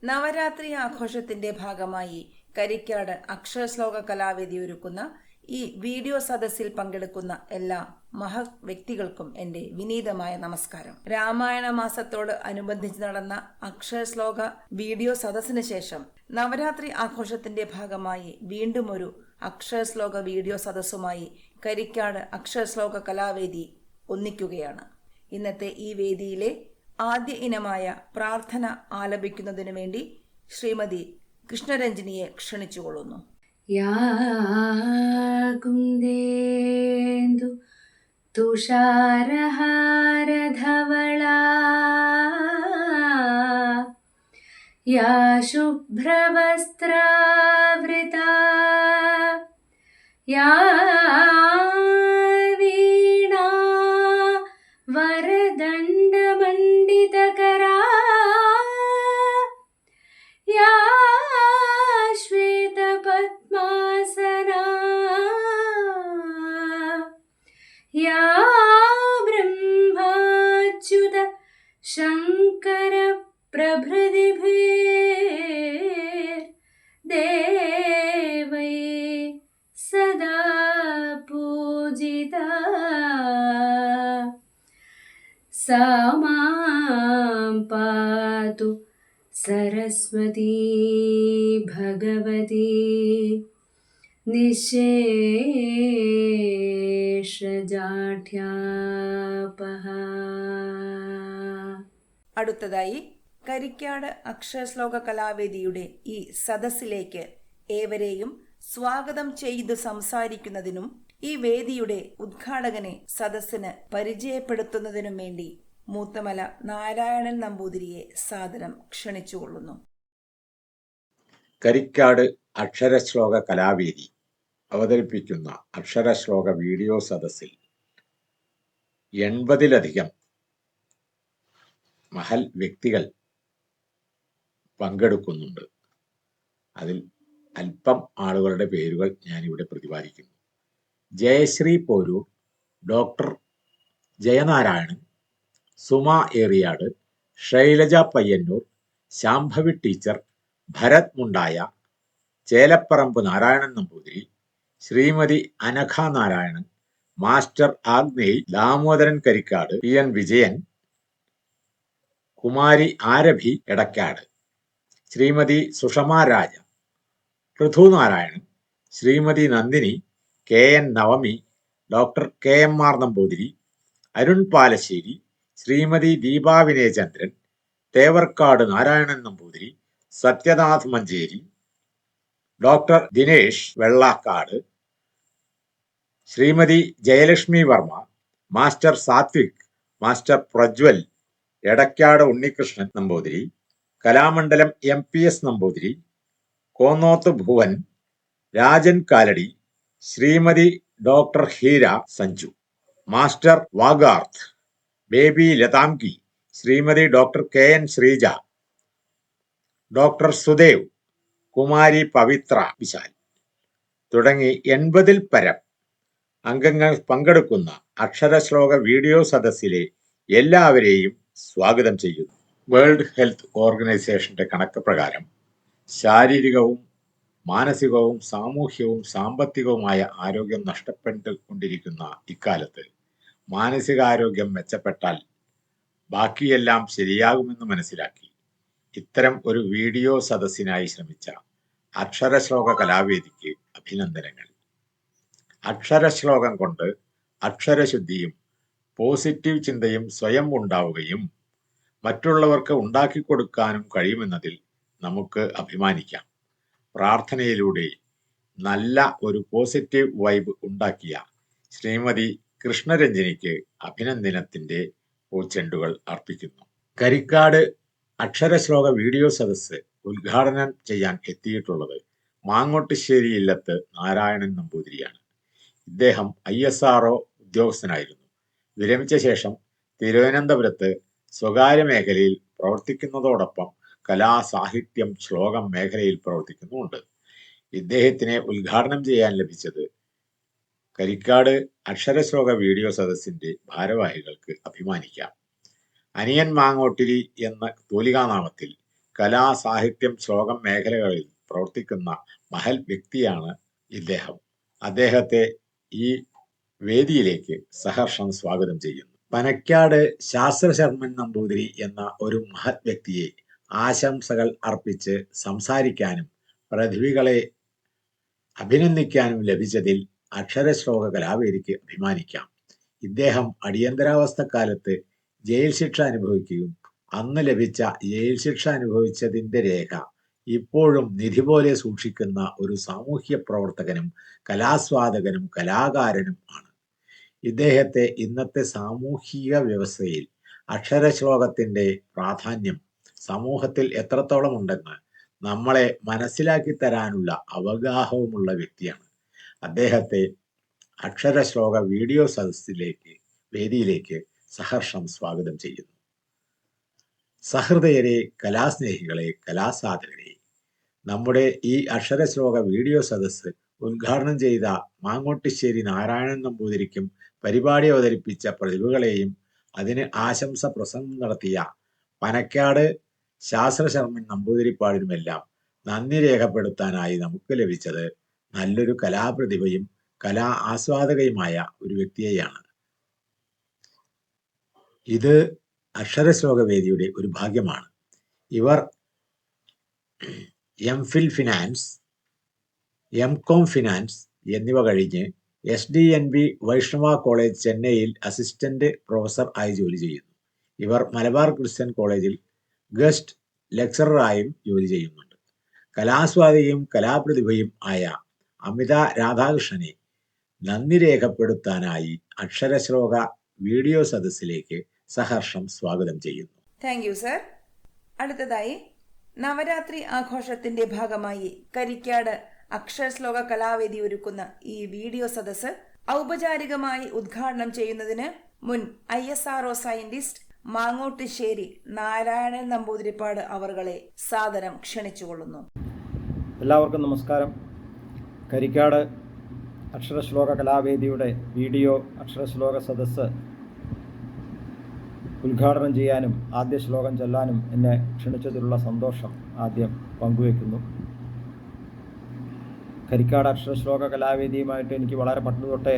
നവരാത്രി ആഘോഷത്തിന്റെ ഭാഗമായി കരിക്കാട് അക്ഷരശ്ലോക കലാവേദി ഒരുക്കുന്ന ഈ വീഡിയോ സദസ്സിൽ പങ്കെടുക്കുന്ന എല്ലാ മഹത് വ്യക്തികൾക്കും എൻ്റെ വിനീതമായ നമസ്കാരം. രാമായണ മാസത്തോട് അനുബന്ധിച്ച് നടന്ന അക്ഷരശ്ലോക വീഡിയോ സദസ്സിന് ശേഷം നവരാത്രി ആഘോഷത്തിന്റെ ഭാഗമായി വീണ്ടും ഒരു അക്ഷരശ്ലോക വീഡിയോ സദസ്സുമായി കരിക്കാട് അക്ഷരശ്ലോക കലാവേദി ഒന്നിക്കുകയാണ്. ഇന്നത്തെ ഈ വേദിയിലെ ആദ്യ ഇനമായ പ്രാർത്ഥന ആലപിക്കുന്നതിനു വേണ്ടി ശ്രീമതി കൃഷ്ണരഞ്ജിനിയെ ക്ഷണിച്ചുകൊള്ളുന്നു. യാ കുന്ദേന്ദു തുഷാരഹാരധവളാ യാ ശുഭ്രവസ്ത്രാവൃതാ യാ വീണാ വരദണ്ഡമണ്ഡിതകരാ യാ ശ്വേതപദ്മാസനാ യാ ബ്രഹ്മാച്യുത ശങ്കര പ്രഭൃതിഭിർദേവൈ സദാ പൂജിതാ സാ മാം പാതു സരസ്വതീ ഭഗവതി നിശേഷജാഢ്യാപഹ. അടുത്തതായി കരിക്കാട് അക്ഷരശ്ലോക കലാവേദിയുടെ ഈ സദസ്സിലേക്ക് ഏവരെയും സ്വാഗതം ചെയ്തു സംസാരിക്കുന്നതിനും ഈ വേദിയുടെ ഉദ്ഘാടകനെ സദസ്സിന് പരിചയപ്പെടുത്തുന്നതിനും വേണ്ടി മൂത്തമല നാരായണൻ നമ്പൂതിരിയെ സാദരം ക്ഷണിച്ചുകൊള്ളുന്നു. കരിക്കാട് അക്ഷരശ്ലോക കലാവേദി അവതരിപ്പിക്കുന്ന അക്ഷരശ്ലോക വീഡിയോ സദസ്സിൽ 80-ലധികം മഹൽ വ്യക്തികൾ പങ്കെടുക്കുന്നുണ്ട്. അതിൽ അല്പം ആളുകളുടെ പേരുകൾ ഞാനിവിടെ പ്രതിപാദിക്കുന്നു. Jayashree Poroor, doctor Jayanarayanan, Suma Eriyad, Shailaja Payyanur, Shambhavi teacher, Bharat Mundaya, Chelapparamb Narayanan Namboothiri, Shrimati Anagha Narayanan, master Agney, Damodaran Karikkad, P N Vijayan, Kumari Arabhi Edakkad, Shrimati Sushama Raja, Prithu Narayanan, Shrimati Nandini, K N Navami, doctor K M R Namboothiri, Arun Palassery, Shrimati Deepa Vinayachandran, Thevarkkad Narayanan Namboothiri, Sathyanath Manjeri, doctor Dinesh Vellakkad, Shrimati Jayalakshmi Varma, master Sathvik, master Prajwal, Edakkad Unnikrishnan Namboothiri, Kalamandalam MPS Namboothiri, Konnoth Bhuvan, Rajan Kalady, Shrimati doctor Heera Sanju, master Vagarth, baby Lathanki, Shrimati doctor KN Sreeja, doctor Sudev, Kumari Pavithra Vishal തുടങ്ങി 80-ൽ പരം അംഗങ്ങൾ പങ്കെടുക്കുന്ന അക്ഷരശ്ലോക വീഡിയോ സദസ്സിലെ എല്ലാവരെയും സ്വാഗതം ചെയ്യുന്നു. വേൾഡ് ഹെൽത്ത് ഓർഗനൈസേഷന്റെ കണക്ക് പ്രകാരം ശാരീരികവും മാനസികവും സാമൂഹ്യവും സാമ്പത്തികവുമായ ആരോഗ്യം നഷ്ടപ്പെട്ടുകൊണ്ടിരിക്കുന്ന ഇക്കാലത്ത് മാനസികാരോഗ്യം മെച്ചപ്പെട്ടാൽ ബാക്കിയെല്ലാം ശരിയാകുമെന്ന് മനസ്സിലാക്കി ഇത്തരം ഒരു വീഡിയോ സദസ്സിനായി ശ്രമിച്ച അക്ഷരശ്ലോക കലാവേദിക്ക് അഭിനന്ദനങ്ങൾ. അക്ഷരശ്ലോകം കൊണ്ട് അക്ഷരശുദ്ധിയും പോസിറ്റീവ് ചിന്തയും സ്വയം ഉണ്ടാവുകയും മറ്റുള്ളവർക്ക് ഉണ്ടാക്കിക്കൊടുക്കാനും കഴിയുമെന്നതിൽ നമുക്ക് അഭിമാനിക്കാം. പ്രാർത്ഥനയിലൂടെ നല്ല ഒരു പോസിറ്റീവ് വൈബ് ഉണ്ടാക്കിയ ശ്രീമതി കൃഷ്ണരഞ്ജിനിക്ക് അഭിനന്ദനത്തിന്റെ പൂച്ചെണ്ടുകൾ അർപ്പിക്കുന്നു. കരിക്കാട് അക്ഷരശ്ലോക വീഡിയോ സദസ്സ് ഉദ്ഘാടനം ചെയ്യാൻ എത്തിയിട്ടുള്ളത് മാങ്ങോട്ടുശ്ശേരി ഇല്ലത്ത് നാരായണൻ നമ്പൂതിരിയാണ്. ഇദ്ദേഹം ISRO ഉദ്യോഗസ്ഥനായിരുന്നു. വിരമിച്ച ശേഷം തിരുവനന്തപുരത്ത് സ്വകാര്യ മേഖലയിൽ പ്രവർത്തിക്കുന്നതോടൊപ്പം കലാ സാഹിത്യം ശ്ലോകം മേഖലയിൽ പ്രവർത്തിക്കുന്നുമുണ്ട്. ഇദ്ദേഹത്തിനെ ഉദ്ഘാടനം ചെയ്യാൻ ലഭിച്ചത് കരിക്കാട് അക്ഷരശ്ലോക വീഡിയോ സദസ്സിന്റെ ഭാരവാഹികൾക്ക് അഭിമാനിക്കാം. അനിയൻ മാങ്ങോട്ടിരി എന്ന തൂലികാനാമത്തിൽ കലാ, സാഹിത്യം, ശ്ലോകം മേഖലകളിൽ പ്രവർത്തിക്കുന്ന മഹൽ വ്യക്തിയാണ് ഇദ്ദേഹം. അദ്ദേഹത്തെ ഈ വേദിയിലേക്ക് സഹർഷം സ്വാഗതം ചെയ്യുന്നു. പനക്കാട് ശാസ്ത്രശർമ്മൻ നമ്പൂതിരി എന്ന ഒരു മഹത് വ്യക്തിയെ ആശംസകൾ അർപ്പിച്ച് സംസാരിക്കാനും പ്രതിഭകളെ അഭിനന്ദിക്കാനും ലഭിച്ചതിൽ അക്ഷരശ്ലോക കലാവേദിക്ക് അഭിമാനിക്കാം. ഇദ്ദേഹം അടിയന്തരാവസ്ഥക്കാലത്ത് ജയിൽ ശിക്ഷ അനുഭവിക്കുകയും അന്ന് ലഭിച്ച ജയിൽ ശിക്ഷ അനുഭവിച്ചതിന്റെ രേഖ ഇപ്പോഴും നിധി പോലെ സൂക്ഷിക്കുന്ന ഒരു സാമൂഹ്യ പ്രവർത്തകനും കലാസ്വാദകനും കലാകാരനും ആണ്. ഇദ്ദേഹത്തെ ഇന്നത്തെ സാമൂഹിക വ്യവസ്ഥയിൽ അക്ഷരശ്ലോകത്തിന്റെ പ്രാധാന്യം സമൂഹത്തിൽ എത്രത്തോളം ഉണ്ടെന്ന് നമ്മളെ മനസ്സിലാക്കി തരാനുള്ള അവഗാഹവുമുള്ള വ്യക്തിയാണ്. അദ്ദേഹത്തെ അക്ഷരശ്ലോക വീഡിയോ വേദിയിലേക്ക് സഹർഷം സ്വാഗതം ചെയ്യുന്നു. സഹൃദയരെ, കലാസ്നേഹികളെ, കലാസാധകരെ, നമ്മുടെ ഈ അക്ഷരശ്ലോക വീഡിയോ സദസ്സ് ഉദ്ഘാടനം ചെയ്ത മാങ്ങോട്ടിശ്ശേരി നാരായണൻ നമ്പൂതിരിക്കും പരിപാടി അവതരിപ്പിച്ച പ്രതിഭകളെയും അതിന് ആശംസ പ്രസംഗം നടത്തിയ പനക്കാട് ശാസ്ത്രശർമ്മൻ നമ്പൂതിരിപ്പാടിനുമെല്ലാം നന്ദി രേഖപ്പെടുത്താനായി നമുക്ക് ലഭിച്ചത് നല്ലൊരു കലാപ്രതിഭയും കലാ ആസ്വാദകയുമായ ഒരു വ്യക്തിയെയാണ്. ഇത് അക്ഷരശ്ലോക വേദിയുടെ ഒരു ഭാഗ്യമാണ്. ഇവർ എംഫിൽ ഫിനാൻസ്, എംകോം ഫിനാൻസ് എന്നിവ കഴിഞ്ഞ് SDNB വൈഷ്ണവ കോളേജ് ചെന്നൈയിൽ അസിസ്റ്റന്റ് പ്രൊഫസർ ആയി ജോലി ചെയ്യുന്നു. ഇവർ മലബാർ ക്രിസ്ത്യൻ കോളേജിൽ ഗസ്റ്റ് ലെക്ചററായും ജോലി ചെയ്യുന്നുണ്ട്. കലാസ്വാദിയും കലാപ്രതിഭയും ആയ അമിത രാധാകൃഷ്ണനെ നന്ദി രേഖപ്പെടുത്താനായി അക്ഷരശ്ലോക വീഡിയോ സദസ്സിലേക്ക് സഹർഷം സ്വാഗതം ചെയ്യുന്നു. Thank you sir. അടുത്തതായി നവരാത്രി ആഘോഷത്തിന്റെ ഭാഗമായി കരിക്കാട് അക്ഷരശ്ലോക കലാവേദി ഒരുക്കുന്ന ഈ വീഡിയോ സദസ്സ് ഔപചാരികമായി ഉദ്ഘാടനം ചെയ്യുന്നതിന് മുൻ ISRO സയന്റിസ്റ്റ് മാങ്ങോട്ടിശ്ശേരി നാരായണൻ നമ്പൂതിരിപ്പാട് അവർകളെ സാദരം ക്ഷണിച്ചുകൊള്ളുന്നു. എല്ലാവർക്കും നമസ്കാരം. കരിക്കാട് അക്ഷരശ്ലോക കലാവേദിയുടെ വീഡിയോ അക്ഷരശ്ലോക സദസ്സ് ഉദ്ഘാടനം ചെയ്യാനും ആദ്യ ശ്ലോകം ചൊല്ലാനും എന്നെ ക്ഷണിച്ചതിലുള്ള സന്തോഷം ആദ്യം പങ്കുവയ്ക്കുന്നു. കരിക്കാട് അക്ഷരശ്ലോക കലാവേദിയുമായിട്ട് എനിക്ക് വളരെ പണ്ട് തൊട്ടേ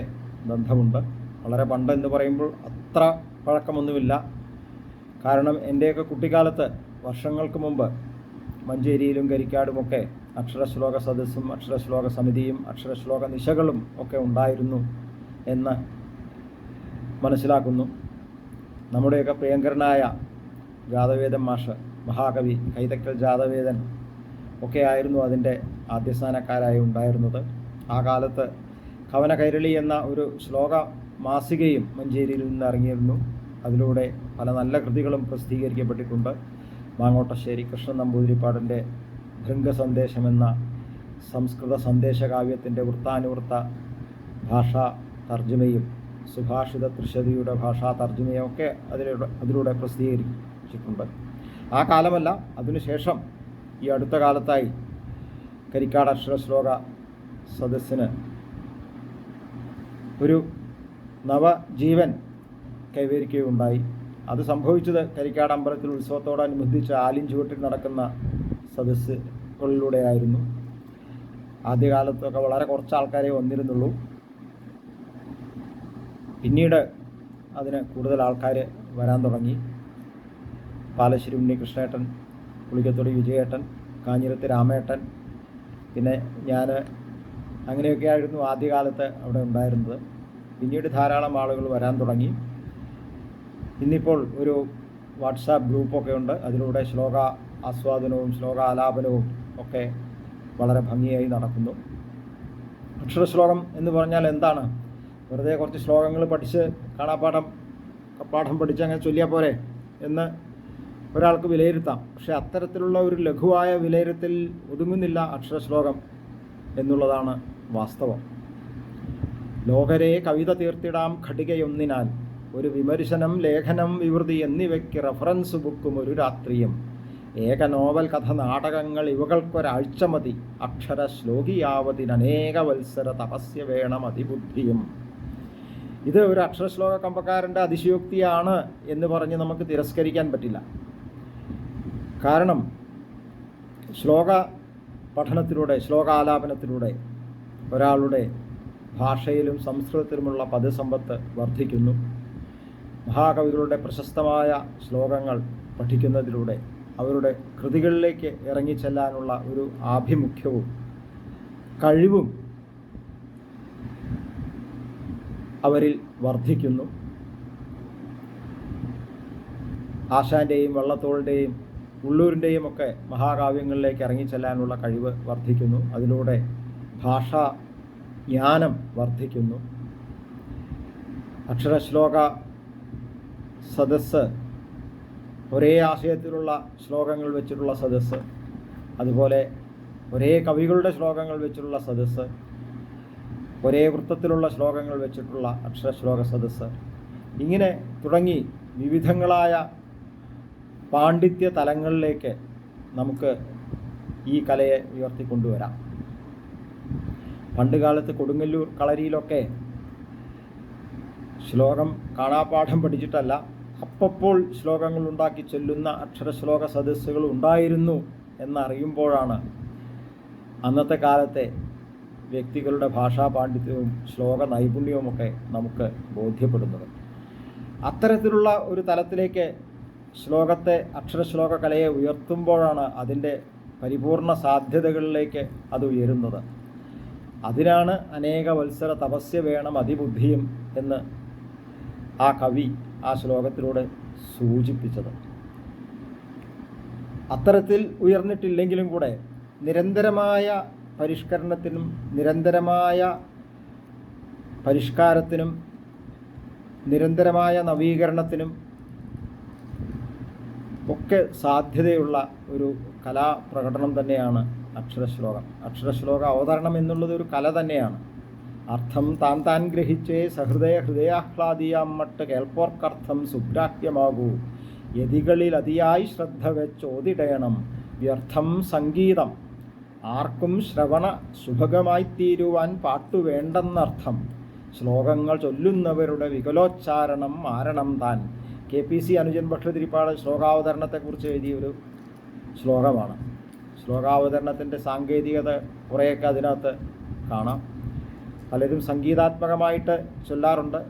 ബന്ധമുണ്ട്. വളരെ പണ്ട് എന്ന് പറയുമ്പോൾ അത്ര പഴക്കമൊന്നുമില്ല. കാരണം എൻ്റെയൊക്കെ കുട്ടിക്കാലത്ത് വർഷങ്ങൾക്ക് മുമ്പ് മഞ്ചേരിയിലും കരിക്കാടുമൊക്കെ അക്ഷരശ്ലോക സദസ്സും അക്ഷരശ്ലോക സമിതിയും അക്ഷരശ്ലോക നിശകളും ഒക്കെ ഉണ്ടായിരുന്നു എന്ന് മനസ്സിലാക്കുന്നു. നമ്മുടെയൊക്കെ പ്രിയങ്കരനായ ജാതവേദൻ മാഷ്, മഹാകവി കൈതക്കൽ ജാതവേദൻ ഒക്കെ ആയിരുന്നു അതിൻ്റെ ആദ്യസ്ഥാനക്കാരായി ഉണ്ടായിരുന്നത്. ആ കാലത്ത് കവന കൈരളി എന്ന ഒരു ശ്ലോക മാസികയും മഞ്ചേരിയിൽ നിന്ന് ഇറങ്ങിയിരുന്നു. അതിലൂടെ പല നല്ല കൃതികളും പ്രസിദ്ധീകരിക്കപ്പെട്ടിട്ടുണ്ട്. മാങ്ങോട്ടശ്ശേരി കൃഷ്ണൻ നമ്പൂതിരിപ്പാടിൻ്റെ ഭൃംഗസന്ദേശം എന്ന സംസ്കൃത സന്ദേശകാവ്യത്തിൻ്റെ വൃത്താനുവൃത്ത ഭാഷാ തർജ്ജമയും സുഭാഷിത ത്രിശതിയുടെ ഭാഷാ തർജ്ജമയൊക്കെ അതിലൂടെ പ്രസിദ്ധീകരിച്ചിട്ടുണ്ട്. ആ കാലമല്ല, അതിനുശേഷം ഈ അടുത്ത കാലത്തായി കരിക്കാട് അക്ഷരശ്ലോക സദസ്സിന് ഒരു നവജീവൻ കൈവരിക്കുകയുണ്ടായി. അത് സംഭവിച്ചത് കരിക്കാട് അമ്പലത്തിൽ ഉത്സവത്തോടനുബന്ധിച്ച് ആലിൻചുവട്ടിൽ നടക്കുന്ന സദസ്സുകളിലൂടെയായിരുന്നു. ആദ്യകാലത്തൊക്കെ വളരെ കുറച്ച് ആൾക്കാരെ വന്നിരുന്നുള്ളൂ. പിന്നീട് അതിന് കൂടുതൽ ആൾക്കാർ വരാൻ തുടങ്ങി. പാലശ്ശേരി ഉണ്ണികൃഷ്ണേട്ടൻ, പുളിക്കത്തൊടി വിജയേട്ടൻ, കാഞ്ഞിരത്ത് രാമേട്ടൻ, പിന്നെ ഞാൻ, അങ്ങനെയൊക്കെ ആയിരുന്നു ആദ്യകാലത്ത് അവിടെ ഉണ്ടായിരുന്നത്. പിന്നീട് ധാരാളം ആളുകൾ വരാൻ തുടങ്ങി. ഇന്നിപ്പോൾ ഒരു വാട്സാപ്പ് ഗ്രൂപ്പൊക്കെ ഉണ്ട്. അതിലൂടെ ശ്ലോക ആസ്വാദനവും ശ്ലോകാലാപനവും ഒക്കെ വളരെ ഭംഗിയായി നടക്കുന്നു. അക്ഷരശ്ലോകം എന്ന് പറഞ്ഞാൽ എന്താണ്? വെറുതെ കുറച്ച് ശ്ലോകങ്ങൾ പഠിച്ച് പാഠം പഠിച്ച് അങ്ങനെ ചൊല്ലിയാൽ പോരെ എന്ന് ഒരാൾക്ക് വിലയിരുത്താം. പക്ഷേ അത്തരത്തിലുള്ള ഒരു ലഘുവായ വിലയിരുത്തൽ ഒതുങ്ങുന്നില്ല അക്ഷരശ്ലോകം എന്നുള്ളതാണ് വാസ്തവം. ലോകരെ കവിത തീർത്തിടാം ഘടികയൊന്നിനാൽ, ഒരു വിമർശനം, ലേഖനം, വിവൃതി എന്നിവയ്ക്ക് റഫറൻസ് ബുക്കും ഒരു രാത്രിയും, ഏക നോവൽ, കഥ, നാടകങ്ങൾ ഇവകൾക്കൊരാഴ്ച മതി, അക്ഷരശ്ലോകിയാവതിനേക വത്സര തപസ്യ വേണം അതിബുദ്ധിയും. ഇത് ഒരു അക്ഷരശ്ലോക കമ്പക്കാരൻ്റെ അതിശയോക്തിയാണ് എന്ന് പറഞ്ഞ് നമുക്ക് തിരസ്കരിക്കാൻ പറ്റില്ല. കാരണം ശ്ലോക പഠനത്തിലൂടെ, ശ്ലോകാലാപനത്തിലൂടെ ഒരാളുടെ ഭാഷയിലും സംസ്കൃതത്തിലുമുള്ള പദസമ്പത്ത് വർദ്ധിക്കുന്നു. മഹാകവികളുടെ പ്രശസ്തമായ ശ്ലോകങ്ങൾ പഠിക്കുന്നതിലൂടെ അവരുടെ കൃതികളിലേക്ക് ഇറങ്ങിച്ചെല്ലാനുള്ള ഒരു ആഭിമുഖ്യവും കഴിവും അവരിൽ വർദ്ധിക്കുന്നു. ആശാൻ്റെയും വള്ളത്തോളിൻ്റെയും ഉള്ളൂരിൻ്റെയും ഒക്കെ മഹാകാവ്യങ്ങളിലേക്ക് ഇറങ്ങിച്ചെല്ലാനുള്ള കഴിവ് വർദ്ധിക്കുന്നു. അതിലൂടെ ഭാഷാ ജ്ഞാനം വർദ്ധിക്കുന്നു. അക്ഷരശ്ലോക സദസ്സ്, ഒരേ ആശയത്തിലുള്ള ശ്ലോകങ്ങൾ വെച്ചിട്ടുള്ള സദസ്സ്, അതുപോലെ ഒരേ കവികളുടെ ശ്ലോകങ്ങൾ വെച്ചിട്ടുള്ള സദസ്സ്, ഒരേ വൃത്തത്തിലുള്ള ശ്ലോകങ്ങൾ വെച്ചിട്ടുള്ള അക്ഷരശ്ലോക സദസ്സ്, ഇങ്ങനെ തുടങ്ങി വിവിധങ്ങളായ പാണ്ഡിത്യ തലങ്ങളിലേക്ക് നമുക്ക് ഈ കലയെ ഉയർത്തിക്കൊണ്ടുവരാം. പണ്ടുകാലത്ത് കൊടുങ്ങല്ലൂർ കളരിയിലൊക്കെ ശ്ലോകം കാണാപ്പാഠം പഠിച്ചിട്ടല്ല, അപ്പപ്പോൾ ശ്ലോകങ്ങൾ ഉണ്ടാക്കി ചൊല്ലുന്ന അക്ഷരശ്ലോക സദസ്സുകൾ ഉണ്ടായിരുന്നു എന്നറിയുമ്പോഴാണ് അന്നത്തെ കാലത്തെ വ്യക്തികളുടെ ഭാഷാ പാണ്ഡിത്യവും ശ്ലോക നൈപുണ്യവുമൊക്കെ നമുക്ക് ബോധ്യപ്പെടുന്നത്. അത്തരത്തിലുള്ള ഒരു തലത്തിലേക്ക് ശ്ലോകത്തെ, അക്ഷരശ്ലോക കലയെ ഉയർത്തുമ്പോഴാണ് അതിൻ്റെ പരിപൂർണ സാധ്യതകളിലേക്ക് അത് ഉയരുന്നത്. അതിനാണ് അനേക വത്സര തപസ്യ വേണം അതിബുദ്ധിയും എന്ന് ആ കവി ആ ശ്ലോകത്തിലൂടെ സൂചിപ്പിച്ചത്. അത്തരത്തിൽ ഉയർന്നിട്ടില്ലെങ്കിലും കൂടെ നിരന്തരമായ പരിഷ്കരണത്തിനും നിരന്തരമായ പരിഷ്കാരത്തിനും നിരന്തരമായ നവീകരണത്തിനും ഒക്കെ സാധ്യതയുള്ള ഒരു കലാപ്രകടനം തന്നെയാണ് അക്ഷരശ്ലോകം. അക്ഷരശ്ലോക അവതരണം എന്നുള്ളത് ഒരു കല തന്നെയാണ്. അർത്ഥം താൻ താൻ ഗ്രഹിച്ചേ ഹൃദയാഹ്ലാദിയാമ്മട്ട് കേൾപ്പോർക്കർത്ഥം സുഗ്രാഹ്യമാകൂ, യതികളിൽ അതിയായി ശ്രദ്ധ വെച്ചോതിടയണം വ്യർത്ഥം സംഗീതം, ആർക്കും ശ്രവണ സുഭഗമായിത്തീരുവാൻ പാട്ടു വേണ്ടെന്നർത്ഥം, ശ്ലോകങ്ങൾ ചൊല്ലുന്നവരുടെ വികലോച്ചാരണം മാരണം താൻ. KPC അനുജൻ ഭട്ടതിരിപ്പാട് ശ്ലോകാവതരണത്തെക്കുറിച്ച് എഴുതിയൊരു ശ്ലോകമാണ്. ശ്ലോകാവതരണത്തിൻ്റെ സാങ്കേതികത കുറേയൊക്കെ അതിനകത്ത് കാണാം. പലരും സംഗീതാത്മകമായിട്ട് ചൊല്ലാറുണ്ട്.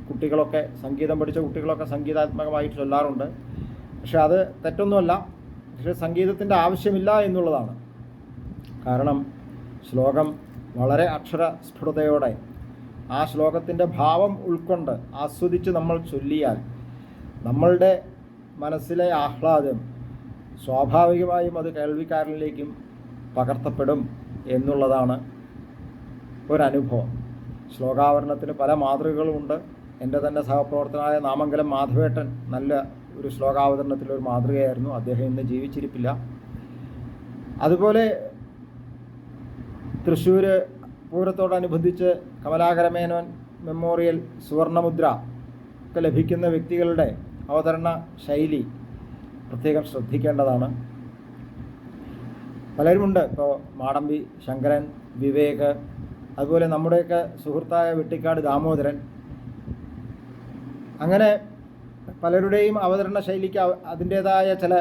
കുട്ടികളൊക്കെ, സംഗീതം പഠിച്ച കുട്ടികളൊക്കെ സംഗീതാത്മകമായിട്ട് ചൊല്ലാറുണ്ട്. പക്ഷെ അത് തെറ്റൊന്നുമല്ല. പക്ഷെ സംഗീതത്തിൻ്റെ ആവശ്യമില്ല എന്നുള്ളതാണ്. കാരണം ശ്ലോകം വളരെ അക്ഷരസ്ഫുടതയോടെ ആ ശ്ലോകത്തിൻ്റെ ഭാവം ഉൾക്കൊണ്ട് ആസ്വദിച്ച് നമ്മൾ ചൊല്ലിയാൽ നമ്മളുടെ മനസ്സിലെ ആഹ്ലാദം സ്വാഭാവികമായും അത് കേൾവിക്കാരനിലേക്കും പകർത്തപ്പെടും എന്നുള്ളതാണ് ഒരനുഭവം. ശ്ലോകാവതരണത്തിന് പല മാതൃകകളുമുണ്ട്. എൻ്റെ തന്നെ സഹപ്രവർത്തനായ നാമംഗലം മാധവേട്ടൻ നല്ല ഒരു ശ്ലോകാവതരണത്തിലൊരു മാതൃകയായിരുന്നു. അദ്ദേഹം ഇന്ന് ജീവിച്ചിരിപ്പില്ല. അതുപോലെ തൃശ്ശൂർ പൂരത്തോടനുബന്ധിച്ച് കമലാകരമേനോൻ മെമ്മോറിയൽ സുവർണമുദ്ര ഒക്കെ ലഭിക്കുന്ന വ്യക്തികളുടെ അവതരണ ശൈലി പ്രത്യേകം ശ്രദ്ധിക്കേണ്ടതാണ്. പലരുമുണ്ട്. ഇപ്പോൾ മാടമ്പി ശങ്കരൻ, വിവേക്, അതുപോലെ നമ്മുടെയൊക്കെ സുഹൃത്തായ വെട്ടിക്കാട് ദാമോദരൻ, അങ്ങനെ പലരുടെയും അവതരണ ശൈലിക്ക് അതിൻ്റേതായ ചില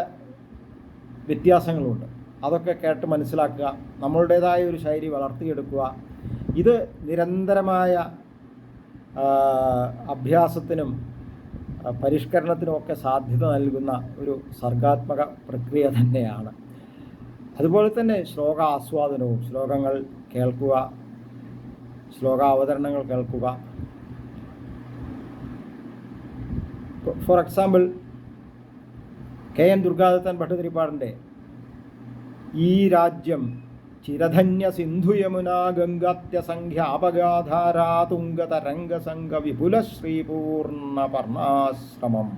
വ്യത്യാസങ്ങളുണ്ട്. അതൊക്കെ കേട്ട് മനസ്സിലാക്കുക, നമ്മളുടേതായ ഒരു ശൈലി വളർത്തിയെടുക്കുക. ഇത് നിരന്തരമായ അഭ്യാസത്തിനും പരിഷ്കരണത്തിനുമൊക്കെ സാധ്യത നൽകുന്ന ഒരു സർഗാത്മക പ്രക്രിയ തന്നെയാണ്. അതുപോലെ തന്നെ ശ്ലോക ആസ്വാദനവും, ശ്ലോകങ്ങൾ കേൾക്കുക, ശ്ലോകാവതരണങ്ങൾ കേൾക്കുക. ഫോർ എക്സാമ്പിൾ, KN ദുർഗാദത്തൻ ഭട്ടതിരിപ്പാടിൻ്റെ ഈ രാജ്യം ചിരധന്യ സിന്ധു യമുനാ ഗംഗാത്യസംഖ്യ അപഗാധാരാ തുംഗതരംഗസംഘ വിപുല ശ്രീപൂർണ്ണ പർണാശ്രമം.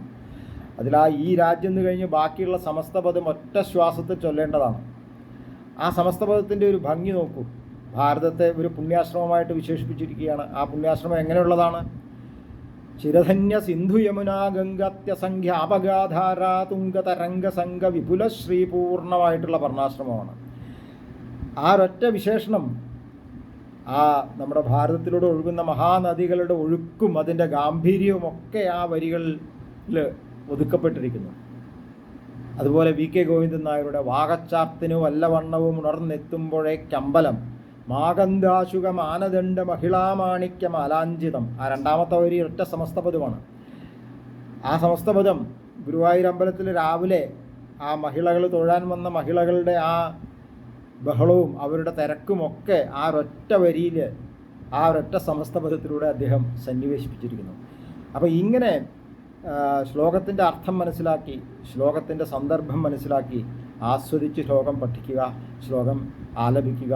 അതിൽ ഈ രാജ്യം എന്ന് കഴിഞ്ഞ് ബാക്കിയുള്ള സമസ്ത പദം ഒറ്റ ശ്വാസത്തിൽ ചൊല്ലേണ്ടതാണ്. ആ സമസ്ത പദത്തിൻ്റെ ഒരു ഭംഗി നോക്കൂ. ഭാരതത്തെ ഒരു പുണ്യാശ്രമമായിട്ട് വിശേഷിപ്പിച്ചിരിക്കുകയാണ്. ആ പുണ്യാശ്രമം എങ്ങനെയുള്ളതാണ്? ചിരധന്യ സിന്ധു യമുനാ ഗംഗാത്യസംഖ്യ അപഗാധാരാ തുംഗതരംഗസംഘ വിപുല ശ്രീപൂർണ്ണമായിട്ടുള്ള പർണാശ്രമമാണ്. ആ ഒരൊറ്റ വിശേഷണം ആ നമ്മുടെ ഭാരതത്തിലൂടെ ഒഴുകുന്ന മഹാനദികളുടെ ഒഴുക്കും അതിൻ്റെ ഗാംഭീര്യവും ഒക്കെ ആ വരികളിൽ ഒതുക്കപ്പെട്ടിരിക്കുന്നു. അതുപോലെ വി കെ ഗോവിന്ദൻ നായരുടെ വാകച്ചാർത്തിനു വല്ലവണ്ണവും ഉണർന്നെത്തുമ്പോഴേക്കമ്പലം മാഗന്ധാശുക മാനദണ്ഡ മഹിളാമാണിക്യ മാലാഞ്ചിതം. ആ രണ്ടാമത്തെ വരി ഒറ്റ സമസ്തപദമാണ്. ആ സമസ്തപദം ഗുരുവായൂരമ്പലത്തിൽ രാവിലെ ആ മഹിളകൾ തൊഴാൻ വന്ന മഹിളകളുടെ ആ ബഹളവും അവരുടെ തിരക്കുമൊക്കെ ആ ഒരൊറ്റ വരിയിൽ ആ ഒരൊറ്റ സമസ്തപദത്തിലൂടെ അദ്ദേഹം സന്നിവേശിപ്പിച്ചിരിക്കുന്നു. അപ്പോൾ ഇങ്ങനെ ശ്ലോകത്തിൻ്റെ അർത്ഥം മനസ്സിലാക്കി, ശ്ലോകത്തിൻ്റെ സന്ദർഭം മനസ്സിലാക്കി, ആസ്വദിച്ച് ശ്ലോകം പഠിക്കുക, ശ്ലോകം ആലപിക്കുക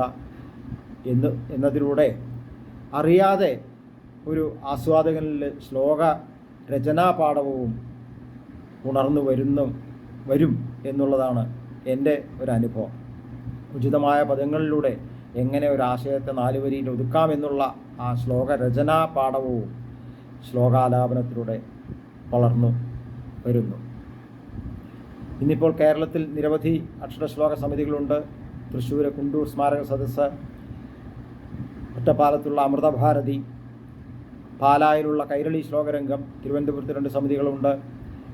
എന്നതിലൂടെ അറിയാതെ ഒരു ആസ്വാദകനിൽ ശ്ലോക രചനാപാഠവും ഉണർന്നു വരും എന്നുള്ളതാണ് എൻ്റെ ഒരു അനുഭവം. ഉചിതമായ പദങ്ങളിലൂടെ എങ്ങനെ ഒരു ആശയത്തെ 4 വരിയിൽ ഒതുക്കാമെന്നുള്ള ആ ശ്ലോക രചനാ പാഠവും ശ്ലോകാലാപനത്തിലൂടെ വളർന്നു വരുന്നു. ഇന്നിപ്പോൾ കേരളത്തിൽ നിരവധി അക്ഷരശ്ലോക സമിതികളുണ്ട്. തൃശ്ശൂർ കുണ്ടൂർ സ്മാരക സദസ്സ്, ഒറ്റപ്പാലത്തുള്ള അമൃതഭാരതി, പാലായിലുള്ള കൈരളി ശ്ലോകരംഗം, തിരുവനന്തപുരത്ത് 2 സമിതികളുണ്ട്.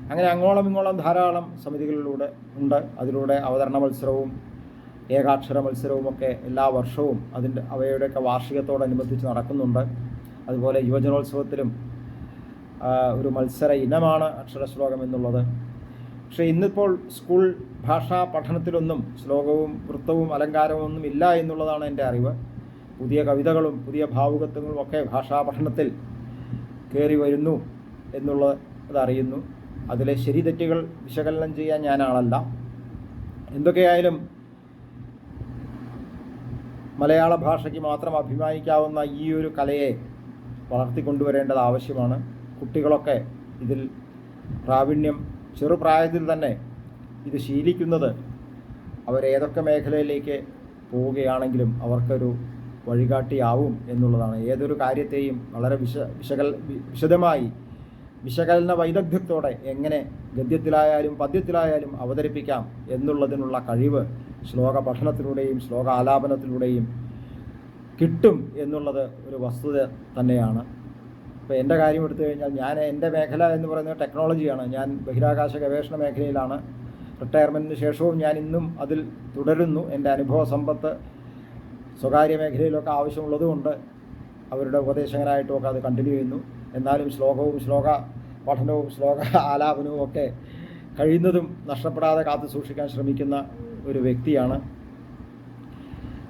അങ്ങനെ അങ്ങോളം ഇങ്ങോളം ധാരാളം സമിതികളിലൂടെ ഉണ്ട്. അതിലൂടെ അവതരണ മത്സരവും ഏകാക്ഷര മത്സരവുമൊക്കെ എല്ലാ വർഷവും അവയുടെയൊക്കെ വാർഷികത്തോടനുബന്ധിച്ച് നടക്കുന്നുണ്ട്. അതുപോലെ യുവജനോത്സവത്തിലും ഒരു മത്സര ഇനമാണ് അക്ഷരശ്ലോകം എന്നുള്ളത്. പക്ഷേ ഇന്നിപ്പോൾ സ്കൂൾ ഭാഷാ പഠനത്തിലൊന്നും ശ്ലോകവും വൃത്തവും അലങ്കാരവും ഒന്നും ഇല്ല എന്നുള്ളതാണ് എൻ്റെ അറിവ്. പുതിയ കവിതകളും പുതിയ ഭാവുകത്വങ്ങളും ഒക്കെ ഭാഷാ പഠനത്തിൽ കയറി വരുന്നു എന്നുള്ളതറിയുന്നു. അതിലെ ശരി തെറ്റുകൾ വിശകലനം ചെയ്യാൻ ഞാനാളല്ല. എന്തൊക്കെയായാലും മലയാള ഭാഷയ്ക്ക് മാത്രം അഭിമാനിക്കാവുന്ന ഈ ഒരു കലയെ വളർത്തിക്കൊണ്ടുവരേണ്ടത് ആവശ്യമാണ്. കുട്ടികളൊക്കെ ഇതിൽ പ്രാവീണ്യം ചെറുപ്രായത്തിൽ തന്നെ ഇത് ശീലിക്കുന്നത് അവരേതൊക്കെ മേഖലയിലേക്ക് പോവുകയാണെങ്കിലും അവർക്കൊരു വഴികാട്ടിയാവും എന്നുള്ളതാണ്. ഏതൊരു കാര്യത്തെയും വളരെ വിശദമായി വിശകലന വൈദഗ്ധ്യത്തോടെ എങ്ങനെ ഗദ്യത്തിലായാലും പദ്യത്തിലായാലും അവതരിപ്പിക്കാം എന്നുള്ളതിനുള്ള കഴിവ് ശ്ലോക പഠനത്തിലൂടെയും ശ്ലോക ആലാപനത്തിലൂടെയും കിട്ടും എന്നുള്ളത് ഒരു വസ്തുത തന്നെയാണ്. ഇപ്പോൾ എൻ്റെ കാര്യം എടുത്തു കഴിഞ്ഞാൽ എൻ്റെ മേഖല എന്ന് പറയുന്നത് ടെക്നോളജിയാണ്. ഞാൻ ബഹിരാകാശ ഗവേഷണ മേഖലയിലാണ്. റിട്ടയർമെൻറ്റിന് ശേഷവും ഞാൻ ഇന്നും അതിൽ തുടരുന്നു. എൻ്റെ അനുഭവ സമ്പത്ത് സ്വകാര്യ മേഖലയിലൊക്കെ ആവശ്യമുള്ളതുകൊണ്ട് അവരുടെ ഉപദേശകനായിട്ടുമൊക്കെ അത് കണ്ടിന്യൂ ചെയ്യുന്നു. എന്നാലും ശ്ലോകവും ശ്ലോക പഠനവും ശ്ലോക ആലാപനവും ഒക്കെ കഴിയുന്നതും നഷ്ടപ്പെടാതെ കാത്തു സൂക്ഷിക്കാൻ ശ്രമിക്കുന്ന ഒരു വ്യക്തിയാണ്.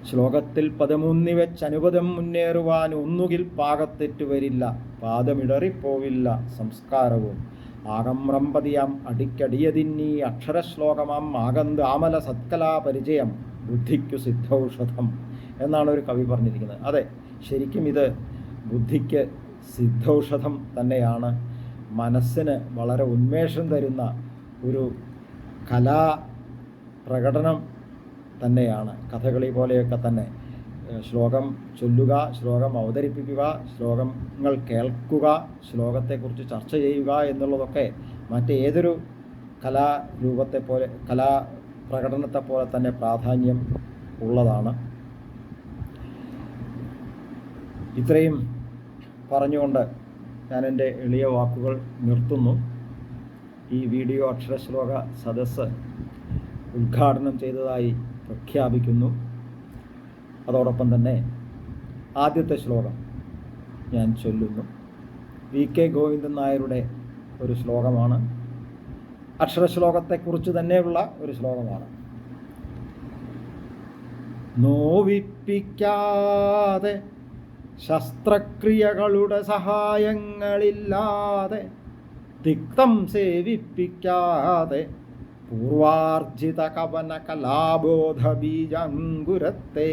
ശ്ലോകത്തിൽ പദമൂന്നി വെച്ച് അനുപദം മുന്നേറുവാൻ ഒന്നുകിൽ പാകത്തെറ്റു വരില്ല, പാദമിടറിപ്പോവില്ല സംസ്കാരവും ആകമ്രമ്പതിയാം അടിക്കടിയതിന്നീ അക്ഷരശ്ലോകമാം ആകന്ത് ആമല സത്കലാപരിചയം ബുദ്ധിക്കു സിദ്ധൌഷധം എന്നാണ് ഒരു കവി പറഞ്ഞിരിക്കുന്നത്. അതെ, ശരിക്കും ഇത് ബുദ്ധിക്ക് സിദ്ധൌഷധം തന്നെയാണ്. മനസ്സിന് വളരെ ഉന്മേഷം തരുന്ന ഒരു കലാ പ്രകടനം തന്നെയാണ്. കഥകളി പോലെയൊക്കെ തന്നെ ശ്ലോകം ചൊല്ലുക, ശ്ലോകം അവതരിപ്പിക്കുക, ശ്ലോകങ്ങൾ കേൾക്കുക, ശ്ലോകത്തെക്കുറിച്ച് ചർച്ച ചെയ്യുക എന്നുള്ളതൊക്കെ മറ്റേതൊരു കലാരൂപത്തെ പോലെ കലാപ്രകടനത്തെ പോലെ തന്നെ പ്രാധാന്യം ഉള്ളതാണ്. ഇത്രയും പറഞ്ഞുകൊണ്ട് ഞാൻ എൻ്റെ എളിയ വാക്കുകൾ നിർത്തുന്നു. ഈ വീഡിയോ അക്ഷരശ്ലോക സദസ്സ് ഉദ്ഘാടനം ചെയ്തതായി പ്രഖ്യാപിക്കുന്നു. അതോടൊപ്പം തന്നെ ആദ്യത്തെ ശ്ലോകം ഞാൻ ചൊല്ലുന്നു. വി കെ ഗോവിന്ദൻ നായരുടെ ഒരു ശ്ലോകമാണ്. അക്ഷരശ്ലോകത്തെക്കുറിച്ച് തന്നെയുള്ള ഒരു ശ്ലോകമാണ്. നോവിപ്പിക്കാതെ ശസ്ത്രക്രിയകളുടെ സഹായങ്ങളില്ലാതെ തിക്തം സേവിപ്പിക്കാതെ പൂർവാർജിത കവന കലാബോധ ബീജാങ്കുരത്തെ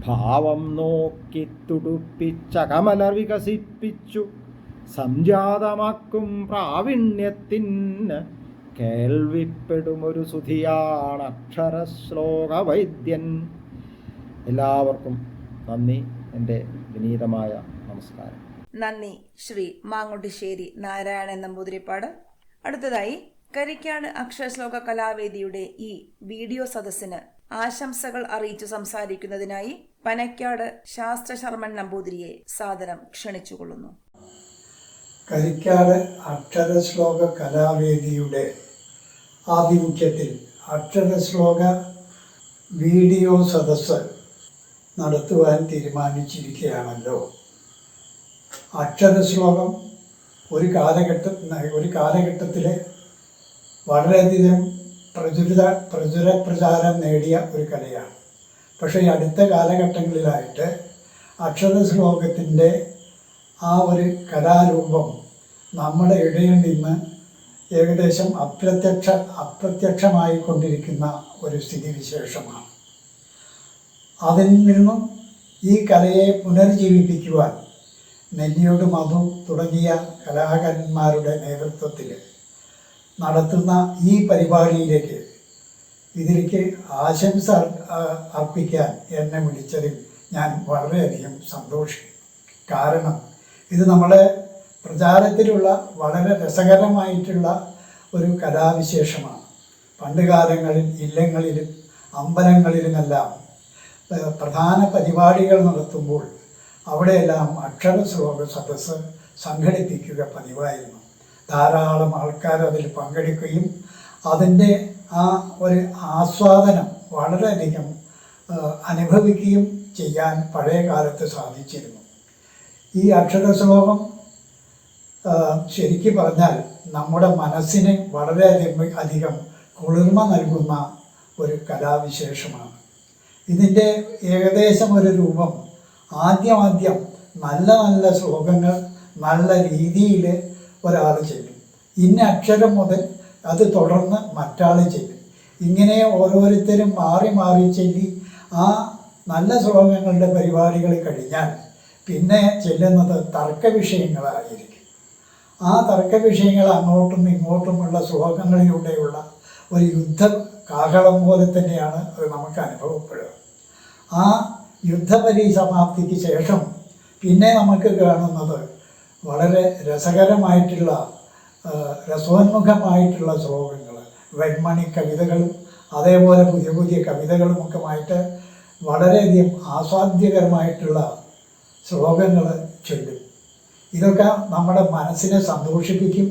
ഭാവം നോക്കി തുടുപ്പിച്ച കമല വികസിപ്പിച്ചു സംജാതമാക്കും പ്രാവീണ്യത്തിന് കേൾവിപ്പെടുമൊരു സുധിയാണ് അക്ഷരശ്ലോക വൈദ്യൻ. എല്ലാവർക്കും നന്ദി. എൻ്റെ വിനീതമായ നമസ്കാരം. നന്ദി ശ്രീ മാങ്ങോട്ടിശ്ശേരി നാരായണൻ നമ്പൂതിരിപ്പാട്. അടുത്തതായി കരിക്കാട് അക്ഷരശ്ലോക കലാവേദിയുടെ ഈ വീഡിയോ സദസ്സിന് ആശംസകൾ അറിയിച്ചു സംസാരിക്കുന്നതിനായി പനക്കാട് ശാസ്ത്രശർമ്മൻ നമ്പൂതിരിയെ സാദരം ക്ഷണിച്ചുകൊള്ളുന്നു. കരിക്കാട് അക്ഷരശ്ലോക കലാവേദിയുടെ ആഭിമുഖ്യത്തിൽ അക്ഷരശ്ലോക വീഡിയോ സദസ്സ് നടത്തുവാൻ തീരുമാനിച്ചിരിക്കുകയാണല്ലോ. അക്ഷരശ്ലോകം ഒരു കാലഘട്ടത്തിൽ വളരെയധികം പ്രചാരം നേടിയ ഒരു കലയാണ്. പക്ഷേ ഈ അടുത്ത കാലഘട്ടങ്ങളിലായിട്ട് അക്ഷരശ്ലോകത്തിൻ്റെ ആ ഒരു കലാരൂപം നമ്മുടെ ഇടയിൽ നിന്ന് ഏകദേശം അപ്രത്യക്ഷമായിക്കൊണ്ടിരിക്കുന്ന ഒരു സ്ഥിതിവിശേഷമാണ്. അതിൽ നിന്നും ഈ കലയെ പുനർജീവിപ്പിക്കുവാൻ നെല്ലിയോട് മധു തുടങ്ങിയ കലാകാരന്മാരുടെ നേതൃത്വത്തിൽ നടത്തുന്ന ഈ പരിപാടിയിലേക്ക് ഇതിലേക്ക് ആശംസ അർപ്പിക്കാൻ എന്നെ വിളിച്ചതിൽ ഞാൻ വളരെയധികം സന്തോഷിക്കുന്നു. കാരണം ഇത് നമ്മുടെ പ്രചാരത്തിലുള്ള വളരെ രസകരമായിട്ടുള്ള ഒരു കലാവിശേഷമാണ്. പണ്ട് കാലങ്ങളിൽ ഇല്ലങ്ങളിലും അമ്പലങ്ങളിലുമെല്ലാം പ്രധാന പരിപാടികൾ നടത്തുമ്പോൾ അവിടെയെല്ലാം അക്ഷരശ്ലോക സദസ്സ് സംഘടിപ്പിക്കുക പതിവായിരുന്നു. ധാരാളം ആൾക്കാർ അതിൽ പങ്കെടുക്കുകയും അതിൻ്റെ ആ ഒരു ആസ്വാദനം വളരെയധികം അനുഭവിക്കുകയും ചെയ്യാൻ പഴയ കാലത്ത് സാധിച്ചിരുന്നു. ഈ അക്ഷരശ്ലോകം ശരിക്കും പറഞ്ഞാൽ നമ്മുടെ മനസ്സിന് വളരെയധികം കുളിർമ നൽകുന്ന ഒരു കലാവിശേഷമാണ്. ഇതിൻ്റെ ഏകദേശം ഒരു രൂപം ആദ്യം നല്ല നല്ല ശ്ലോകങ്ങൾ നല്ല രീതിയിൽ ഒരാൾ ചൊല്ലും. ഇന്ന അക്ഷരം മുതൽ അത് തുടർന്ന് മറ്റാൾ ചൊല്ലും. ഇങ്ങനെ ഓരോരുത്തരും മാറി മാറി ചൊല്ലി ആ നല്ല ശ്ലോകങ്ങളുടെ പരിപാടികൾ കഴിഞ്ഞാൽ പിന്നെ ചെല്ലുന്നത് തർക്ക വിഷയങ്ങളായിരിക്കും. ആ തർക്ക വിഷയങ്ങൾ അങ്ങോട്ടും ഇങ്ങോട്ടുമുള്ള ശ്ലോകങ്ങളിലൂടെയുള്ള ഒരു യുദ്ധ കാഹളം പോലെ തന്നെയാണ് അത് നമുക്ക് അനുഭവപ്പെടുക. ആ യുദ്ധപരിസമാപ്തിക്ക് ശേഷം പിന്നെ നമുക്ക് കാണുന്നത് വളരെ രസകരമായിട്ടുള്ള രസോന്മുഖമായിട്ടുള്ള ശ്ലോകങ്ങൾ, വെൺമണി കവിതകളും അതേപോലെ പുതിയ പുതിയ കവിതകളുമൊക്കെയായിട്ട് വളരെയധികം ആസ്വാദ്യകരമായിട്ടുള്ള ശ്ലോകങ്ങൾ ചൊല്ലും. ഇതൊക്കെ നമ്മുടെ മനസ്സിനെ സന്തോഷിപ്പിക്കും.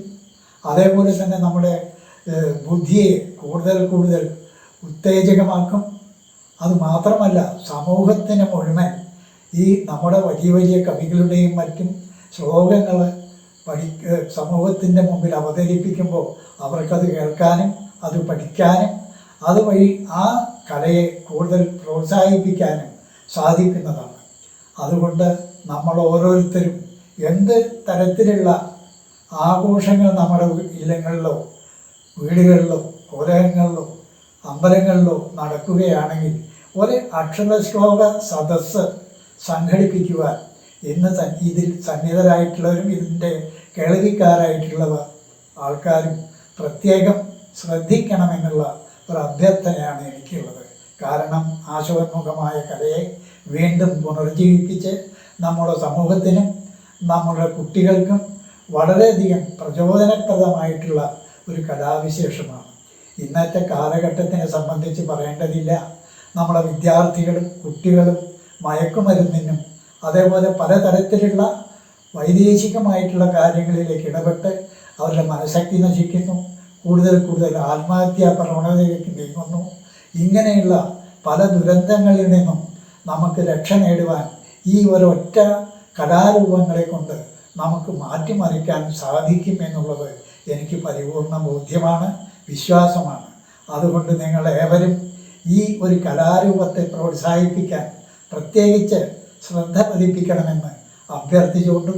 അതേപോലെ തന്നെ നമ്മുടെ ബുദ്ധിയെ കൂടുതൽ ഉത്തേജകമാക്കും. അതുമാത്രമല്ല, സമൂഹത്തിന് മുഴുവൻ ഈ നമ്മുടെ വലിയ കവികളുടെയും മറ്റും ശ്ലോകങ്ങൾ സമൂഹത്തിൻ്റെ മുമ്പിൽ അവതരിപ്പിക്കുമ്പോൾ അവർക്കത് കേൾക്കാനും അത് പഠിക്കാനും അതുവഴി ആ കലയെ കൂടുതൽ പ്രോത്സാഹിപ്പിക്കാനും സാധിക്കുന്നതാണ്. അതുകൊണ്ട് നമ്മൾ ഓരോരുത്തരും എന്ത് തരത്തിലുള്ള ആഘോഷങ്ങൾ നമ്മുടെ ഇല്ലങ്ങളിലോ വീടുകളിലോ കോലഹങ്ങളിലോ അമ്പലങ്ങളിലോ നടക്കുകയാണെങ്കിൽ ഒരു അക്ഷരശ്ലോക സദസ്സ് സംഘടിപ്പിക്കുവാൻ ഇതിൽ സന്നിധരായിട്ടുള്ളവരും ഇതിൻ്റെ കേൾവിക്കാരായിട്ടുള്ള ആൾക്കാരും പ്രത്യേകം ശ്രദ്ധിക്കണമെന്നുള്ള ഒരു അഭ്യർത്ഥനയാണ് എനിക്കുള്ളത്. കാരണം ആശോന്മുഖമായ കലയെ വീണ്ടും പുനർജീവിപ്പിച്ച് നമ്മുടെ സമൂഹത്തിനും നമ്മുടെ കുട്ടികൾക്കും വളരെയധികം പ്രചോദനപ്രദമായിട്ടുള്ള ഒരു കലാവിശേഷമാണ്. ഇന്നത്തെ കാലഘട്ടത്തിനെ സംബന്ധിച്ച് പറയേണ്ടതില്ല. നമ്മുടെ വിദ്യാർത്ഥികളും കുട്ടികളും മയക്കുമരുന്നിനും അതേപോലെ പലതരത്തിലുള്ള വൈദേശികമായിട്ടുള്ള കാര്യങ്ങളിലേക്ക് ഇടപെട്ട് അവരുടെ മനഃശക്തി നശിക്കുന്നു. കൂടുതൽ ആത്മഹത്യാ പ്രവണതയിലേക്ക് നീങ്ങുന്നു. ഇങ്ങനെയുള്ള പല ദുരന്തങ്ങളിൽ നിന്നും നമുക്ക് രക്ഷ നേടുവാൻ ഈ ഒരൊറ്റ കലാരൂപങ്ങളെ കൊണ്ട് നമുക്ക് മാറ്റിമറിക്കാൻ സാധിക്കും എന്നുള്ളത് എനിക്ക് പരിപൂർണ ബോധ്യമാണ്, വിശ്വാസമാണ്. അതുകൊണ്ട് നിങ്ങളേവരും ഈ ഒരു കലാരൂപത്തെ പ്രോത്സാഹിപ്പിക്കാൻ പ്രത്യേകിച്ച് ശ്രദ്ധ പതിപ്പിക്കണമെന്ന് അഭ്യർത്ഥിച്ചുകൊണ്ടും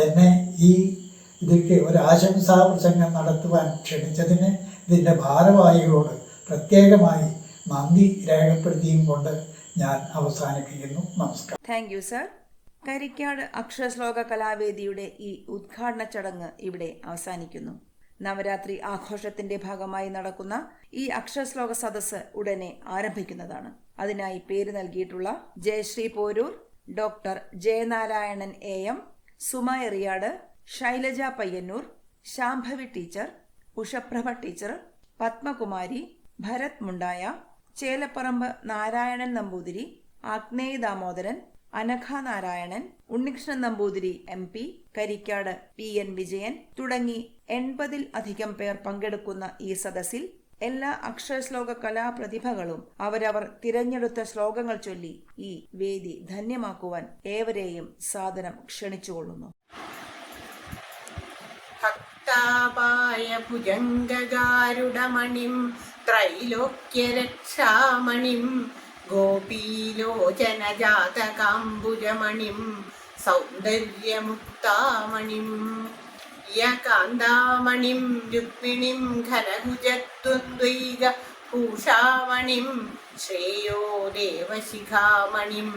എന്നെ ഇതിലേക്ക് ഒരു ആശംസാ പ്രസംഗം നടത്തുവാൻ ക്ഷണിച്ചതിന് ഇതിൻ്റെ ഭാരവാഹികളോട് പ്രത്യേകമായി നന്ദി രേഖപ്പെടുത്തിയും കൊണ്ട് ഞാൻ അവസാനിപ്പിക്കുന്നു. നമസ്കാരം. Thank you sir. കരിക്കാട് അക്ഷരശ്ലോക കലാവേദിയുടെ ഈ ഉദ്ഘാടന ചടങ്ങ് ഇവിടെ അവസാനിക്കുന്നു. നവരാത്രി ആഘോഷത്തിന്റെ ഭാഗമായി നടക്കുന്ന ഈ അക്ഷരശ്ലോക സദസ്സ് ഉടനെ ആരംഭിക്കുന്നതാണ്. അതിനായി പേര് നൽകിയിട്ടുള്ള Jayashree Poroor, doctor Jayanarayanan AM, Suma Eriyad, Shailaja Payyanur, Shambhavi teacher, Ushaprabha teacher, Padmakumari, Bharat Mundaya, Chelapparamb Narayanan Namboothiri, Agneya Damodaran, Anagha Narayanan, Unnikrishnan Namboothiri MP, Karikkad PN Vijayan തുടങ്ങി 80-ൽ അധികം പേർ പങ്കെടുക്കുന്ന ഈ സദസ്സിൽ എല്ലാ അക്ഷരശ്ലോക കലാപ്രതിഭകളും അവരവർ തിരഞ്ഞെടുത്ത ശ്ലോകങ്ങൾ ചൊല്ലി ഈ വേദി ധന്യമാക്കുവാൻ ഏവരെയും സാദരം ക്ഷണിച്ചുകൊള്ളുന്നു. ഭക്താപായ ഭുജംഗകാരുടമണിം ത്രൈലോക്യരക്ഷാമണിം ഗോപീലോചനജാതകാംബുജമണിം സൗന്ദര്യമുക്താമണിം യകാന്താമണിം രുക്മിണിം ഘനഭുജദ്വന്ദ്വൈക ഭൂഷാമണിം ശ്രേയോ ദേവശിഖാമണിം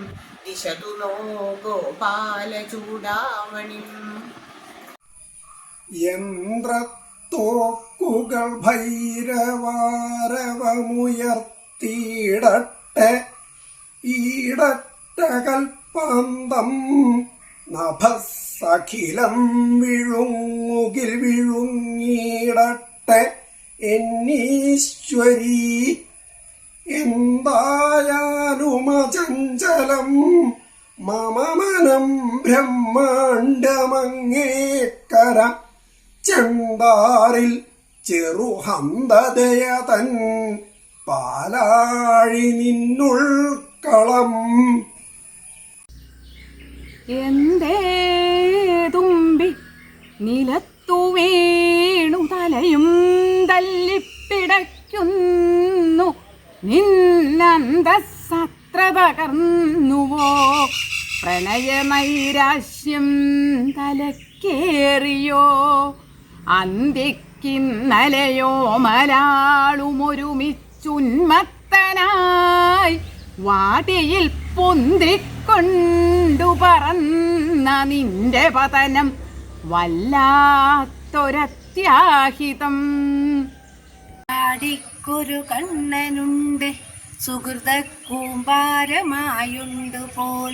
ദിശതു നോ ഗോപാലചൂടാമണിം. യന്ത്രത്തോക്കുകൾ ഭൈരവാരവമുയർത്തിയിടട്ടെ ഈടട്ട കൽപ്പാന്തം നഭസ്സഖിലം വിഴുങ്ങുകിൽ വിഴുങ്ങിയിടട്ടെ എന്നീശ്വരീ എന്തായാലുമചഞ്ചലം മമ മനം ബ്രഹ്മാണ്ടമങ്ങേക്കര ചെണ്ടാറിൽ ചെറുഹന്തതയതൻ പാലാഴി നിന്നുൾക്കളം. എന്തേ തുമ്പി നിലത്തു വീണു തലയും തല്ലിപ്പിടയ്ക്കുന്നു നിന്നന്തസ്സത്ര തകർന്നുവോ പ്രണയനൈരാശ്യം തലക്കേറിയോ അന്തിക്കിന്നലെയോ മലാളുമൊരുമിച്ചുന്മത്തനായി വാടിയിൽ പൊന്തിക്കൊണ്ടു പറന്ന നിന്റെ പതനം വല്ലാത്തൊരത്യാഹിതം. ആടിക്കൊരു കണ്ണനുണ്ട് സുഹൃത കൂമ്പാരമായുണ്ട് പോൽ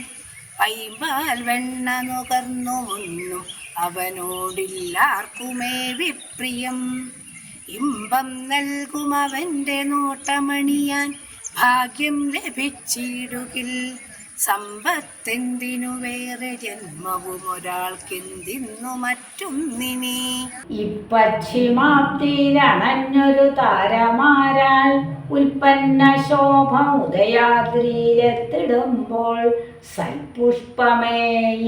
പൈമ്പാൽ വെണ്ണ നുകർന്നു മുന്നും അവനോടില്ലാർക്കുമേ വിപ്രിയം. ഇമ്പം നൽകും അവൻ്റെ നോട്ടമണിയാൻ ഭാഗ്യം ലഭിച്ചിടുകിൽ സമ്പത്തെന്തിനു വേറെ ജന്മവും ഒരാൾക്കെന്തിന്നു മറ്റൊന്നിനെ. ഇപ്പശ്ചിമാബ്ദിയിലണഞ്ഞൊരു താരമാരാൽ ഉൽപ്പന്ന ശോഭ ഉദയാദ്രിയിലെത്തിടുമ്പോൾ സൽപുഷ്പമേ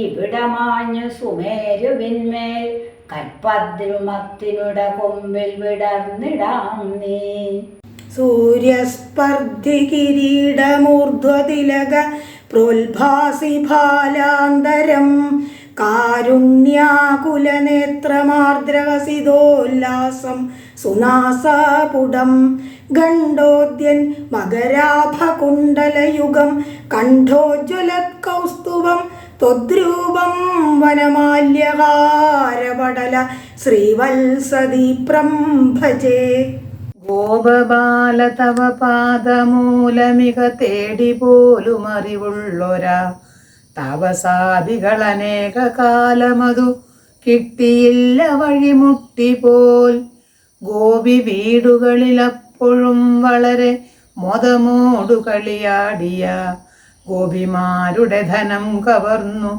ഇവിടമാഞ്ഞു സുമേരുവിന്മേൽ കൽപ്പദ്രുമത്തിനുട കൊമ്പിൽ വിടർന്നിടാം നീ. സൂര്യസ്പർദ്ധി കിരീടമൂർധ്വതിലക പ്രോത്ഭാസി ഫാലാന്തരം കാരുണ്യാകുലനേത്രമാർദ്രവസിതോല്ലാസം സുനാസാപുടം ഗണ്ഡോദ്യൻ മകരാഭകുണ്ടലയുഗം കണ്ഠോജ്വലത്കൗസ്തുഭം ത്വദ്രൂപം വനമാല്യഹാരപടല ശ്രീവത്സദീപ്രം ഭജേ. ഗോപബാല തവ പാദമൂലമിക തേടി പോലും അറിവുള്ളൊരാ താപസാദികളനേക കാലമതു കിട്ടിയില്ല വഴിമുട്ടിപോൽ. ഗോപി വീടുകളിലപ്പോഴും വളരെ മോദമോടു കളിയാടിയ ഗോപിമാരുടെ ധനം കവർന്നു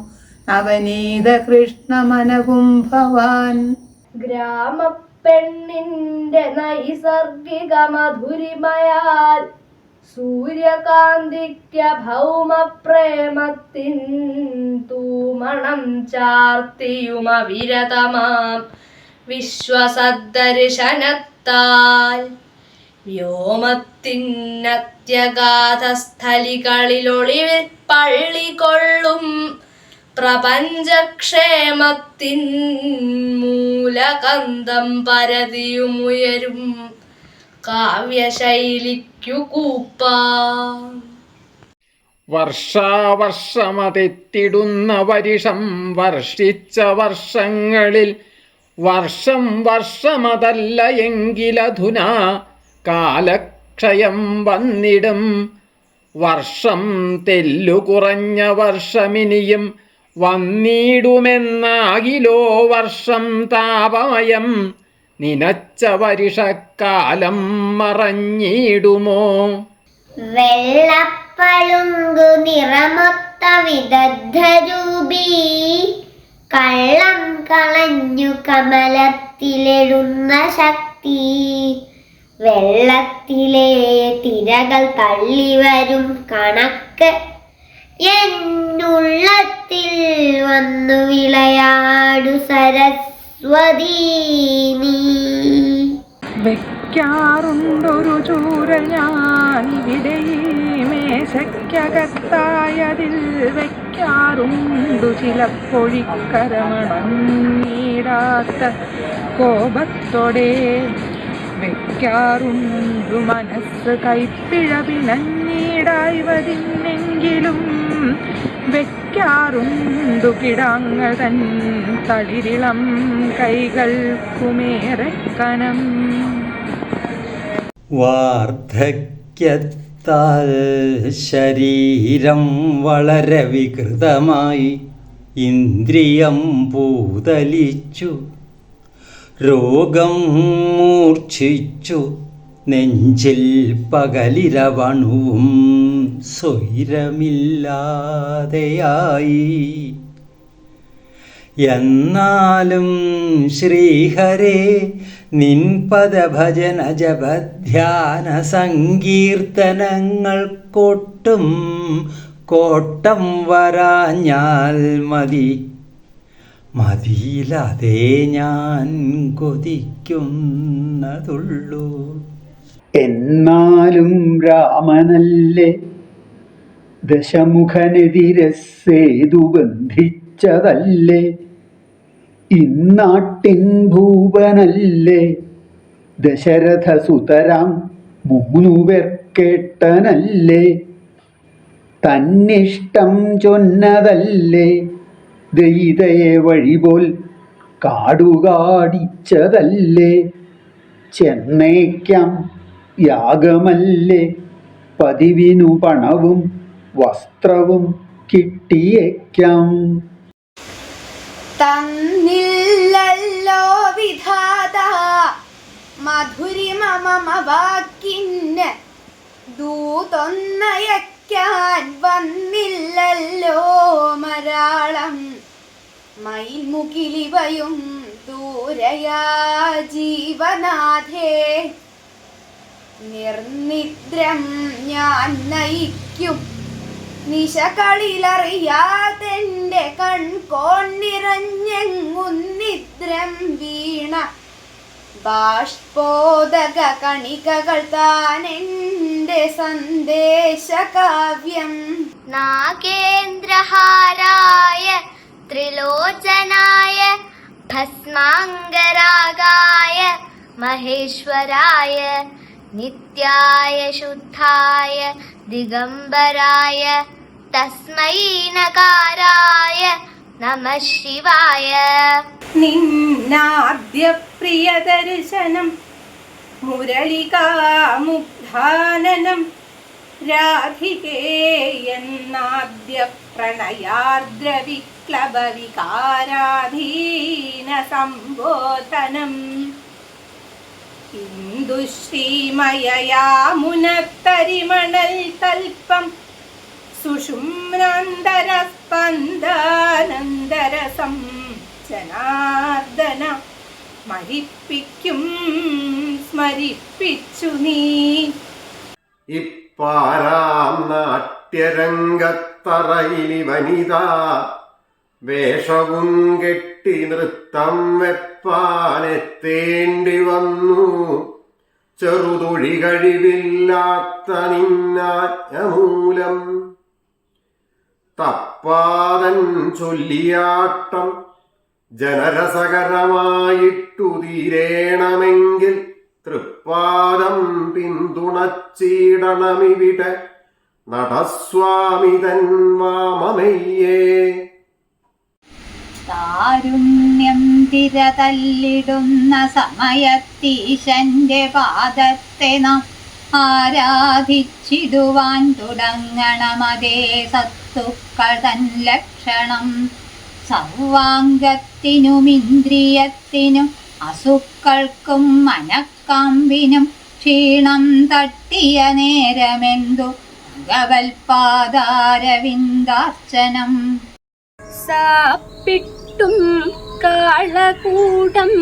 നവനീത കൃഷ്ണമനവും ഭവാൻ. ഗ്രാമപ്പെണ്ണിന്റെ നൈസർഗിക മധുരിമയാൽ സൂര്യകാന്തിക്യ ഭൗമപ്രേമത്തിൻ തൂമണം ചാർത്തിയുമവിരതമാം വിശ്വസദ്ദർശനത്താൽ വ്യോമത്തിനത്യഗാധസ്ഥലികളിലൊളിവിൽ പള്ളികൊള്ളും പ്രപഞ്ചക്ഷേമത്തിൻ മൂലകന്ധം പരതിയുമുയരും കാവ്യശൈലിക്കു കൂപ്പാം. വർഷാവർഷമതെത്തിടുന്ന വരിഷം വർഷിച്ച വർഷങ്ങളിൽ വർഷം വർഷമതല്ല എങ്കിലധുനാ കാലക്ഷയം വന്നിടും. വർഷം തെല്ലു കുറഞ്ഞ വർഷമിനിയും വന്നിടുമെന്നാകിലോ വർഷം താപമയം നിനച്ച വരിഷക്കാലം മറഞ്ഞിടുമോ. വെള്ളപ്പളുങ്കു നിറമൊത്ത വിദഗ്ധരൂപീ കള്ളം കളഞ്ഞു കമലത്തിലെഴുന്ന ശക്തി വെള്ളത്തിലെ തിരകൾ തള്ളിവരും കണക്ക് എന്നുള്ളത്തിൽ വന്നു വിളയാടു സരസ്വതീ നീ. വെക്കാറുണ്ടൊരു ചൂര ഞാൻ ഇവിടെ ഈ മേശയ്ക്കകത്തായതിൽ വെക്കാറുണ്ടു ചിലപ്പൊഴിക്കരമണങ്ങിടാത്ത കോപത്തോടെ. വെക്കാറുണ്ടു മനസ്സ് കൈപ്പിഴ പിണഞ്ഞിടായ്വതിന്നെങ്കിലും വെക്കാറുണ്ടു കിടാങ്ങൾ തൻ തളിരിളം കൈകൾക്കുമേറെ കനം. വാർദ്ധക്യത്താൽ ശരീരം വളരെ വികൃതമായി ഇന്ദ്രിയം പൂതലിച്ചു, രോഗം മൂർച്ഛിച്ചു, നെഞ്ചിൽ പകലിരവണുവും സ്വൈരമില്ലാതെയായി. എന്നാലും ശ്രീഹരേ നിൻ പദഭജന ജപധ്യാന സങ്കീർത്തനങ്ങൾക്കൊട്ടും കോട്ടം വരാഞ്ഞാൽ മതി. മതിയിലതേ ഞാൻ കൊതിക്കുന്നതുള്ളൂ. എന്നാലും രാമനല്ലേ ദശമുഖനെതിരെ സേതു ബന്ധിച്ചതല്ലേ, ഇന്നാട്ടിൻ ഭൂപനല്ലേ ദശരഥസുതരാം 3 പേർ കേട്ടനല്ലേ, തന്നിഷ്ടം ചൊന്നതല്ലേ ദയിതയെ വഴിപോൽ കാടുകാടിച്ചതല്ലേ, ചെന്നേക്കാം യാഗമല്ലേ പതിവിനു പണവും വസ്ത്രവും കിട്ടിയേക്കാം. തന്നില്ലല്ലോ വിധാത മധുരിമ മമ വാക്കിന്, ദൂതൊന്നയക്കാൻ വന്നില്ലല്ലോ മരാളം. മയിൽമുകിലിവയും ദൂരയാ ജീവനാഥേ, നിർനിദ്രം ഞാൻ നയിക്കും നിശകളിലറിയാതെന്റെ കൺകോണിറഞ്ഞെങ്ങുന്നിദ്രം വീണ ബാഷ്പോദക കണികകൾ താനെന്റെ സന്ദേശകാവ്യം. നാഗേന്ദ്രഹാരായ ത്രിലോചനായ ഭസ്മാംഗരാഗായ മഹേശ്വരായ നിത്യായ ശുദ്ധായ ദിഗംബരായ തസ്മൈ നകാരായ നമഃ ശിവായ. നിന്നാദ്യ പ്രിയ ദർശനം മുരളികാമുഗ്ധാനനം, രാധികേ എന്നാദ്യ പ്രണയാർദ്ര വിക്ലബ വികാരാധീന സംബോധനം. ഇന്ദുശ്രീമയയാമുനത്തരിമണൽ തൽപ്പം സുഷുമ്നാന്തര സ്പന്ദാനന്ദരസം ജനാർദ്ദന മരിപ്പിക്കും സ്മരിപ്പിച്ചു നീ. ഇപ്പാരാം നാട്യരംഗത്തറയിലി വനിത വേഷവും കെട്ടി നൃത്തം വെപ്പാനെത്തേണ്ടി വന്നു. ചെറുതൊഴി കഴിവില്ലാത്ത നിന്നാജ്ഞമൂലം തപ്പാതൻ ചൊല്ലിയാട്ടം ജനരസകരമായിട്ടു തീരേണമെങ്കിൽ തൃപ്പാദം പിന്തുണച്ചിടണമിവിടെ നടസ്വാമി തൻ വാമമയ്യേ. താരുണ്യം തിരതല്ലിടുന്ന സമയത്തീശന്റെ പാദത്തെ നാം ആരാധിച്ചിടുവാൻ തുടങ്ങണമതേ സത്തുക്കൾ തൻ ലക്ഷണം. സർവാംഗത്തിനും ഇന്ദ്രിയത്തിനും അസുക്കൾക്കും മനക്കാമ്പിനും ക്ഷീണം തട്ടിയ നേരമെന്തു ഭഗവൽപാദാരവിന്ദാർച്ചനം. സാപ്പിട്ടും കാളകൂടം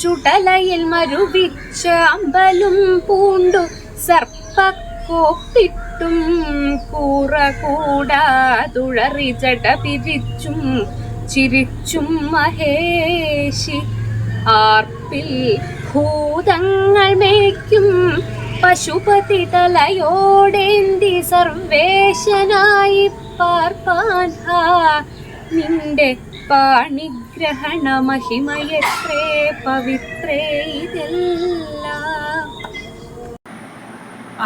ചുടലയിൽ മരുവിച്ച അമ്പലും പൂണ്ടു സർപ്പക്കോപ്പിട്ടും കൂറ കൂടാ തുഴറി ചട പിരിച്ചും ചിരിച്ചും മഹേഷി ആർപ്പിൽ ഭൂതങ്ങൾ മേയ്ക്കും പശുപതി തലയോടേന്തി സർവേശനായി പാർപ്പാൻ നിന്റെ പാണിഗ്രഹണ മഹിമയത്രേ പവിത്രേ ഇതെല്ലാം.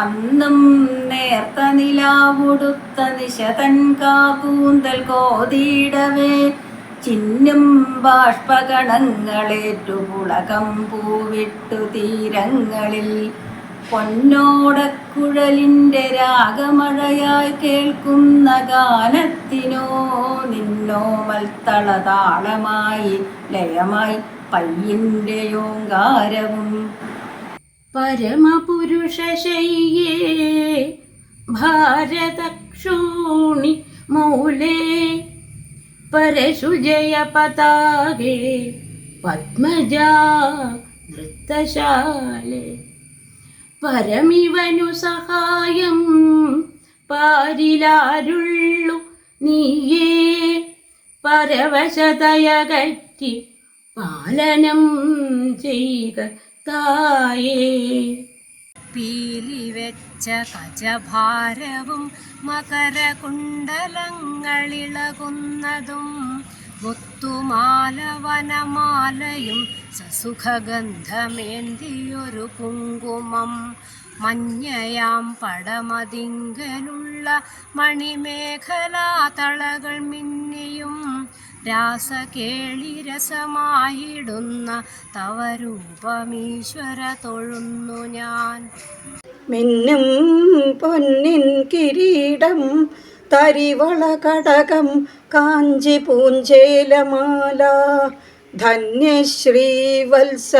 അന്നും നേർത്ത നിലാവുടുത്ത നിശതൻ കാകൂന്തൽ കോതിയിടവേ ചിന്നും ബാഷ്പകണങ്ങളേറ്റു പുളകം പൂവിട്ടു തീരങ്ങളിൽ പൊന്നോടക്കുഴലിൻ്റെ രാഗമഴയായി കേൾക്കുന്ന ഗാനത്തിനോ നിന്നോമൽ തളതാളമായി ലയമായി പയ്യന്റെ ഓങ്കാരവും. പരമപുരുഷശയ്യേ ഭാരതക്ഷോണി മൗലേ പരശുജയ പതാകേ പത്മജാ നൃത്തശാലേ പരമിവനു സഹായം പാരിലാരുള്ളു നീയേ പരവശതയകറ്റി പാലനം ചെയ്ത തായേ. പീലി വെച്ച കജഭാരവും മകരകുണ്ടലങ്ങളിളകുന്നതും മുത്തുമാല വനമാലയും സസുഖഗന്ധമേന്തിയൊരു കുങ്കുമം മഞ്ഞയാം പടമതിങ്കലുള്ള മണിമേഖലാ തളകൾ മിന്നിയും രാസകേളിരസമായിടുന്ന തവ രൂപമീശ്വര തൊഴുന്നു ഞാൻ. മിന്നും പൊന്നിൻ കിരീടം തരിവള കടകം കാഞ്ചി പൂഞ്ചേലമാല ധന്യശ്രീവത്സ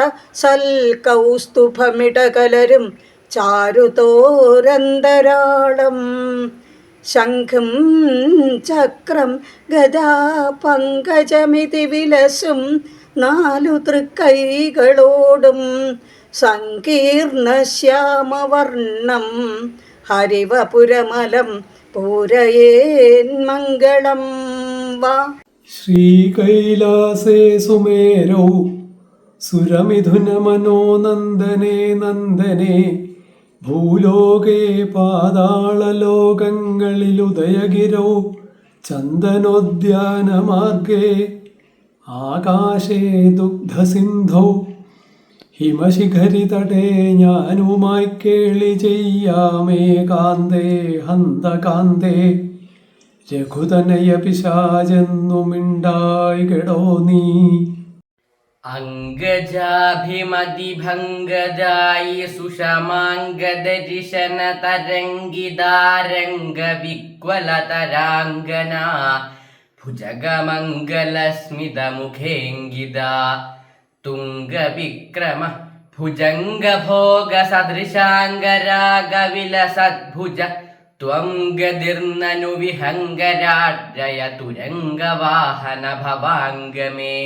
സൽകൗസ്തുഭമിടകലരും ചാരുതോരന്തരാളം ശംഖും ചക്രം ഗദാ പങ്കജമിതി വിലസും 4 തൃക്കൈകളോടും സങ്കീർണ ശ്യാമവർണം ഹരിവപുരമലം പൂരയേൻ മംഗളം വാ. ശ്രീകൈലാസേ സുമേരൗ സുരമിഥുനമനോനന്ദനേ നന്ദനേ ഭൂലോകേ പാതാളലോകങ്ങളിലുദയഗിരൗ ചന്ദനോദ്യാനമാർഗേ ആകാശേ ദുഗ്ധസിന്ധൗ ഹിമശിഖരിതടേ ഞാനുമായി കേളി ചെയ്യാമേകാന്തേ ഹന്തകാന്തേ രഘുതനയ പിശാചെന്നുമിണ്ടായി കെടോ നീ. അംഗജാഭിമതിഭംഗജായി സുഷമാംഗദരിശന തരംഗിതാരംഗ വിക്വലതരാംഗന ഭുജഗമംഗലസ്മിതമുഖേംഗിത തുംഗവിക്രമ ഭുജംഗഭോഗ സദൃശാംഗരാഗവിലസദ്ഭുജ ത്വം ഗതിർനനു വിഹംഗരാജയ തുരംഗവാഹന ഭവാംഗമേ.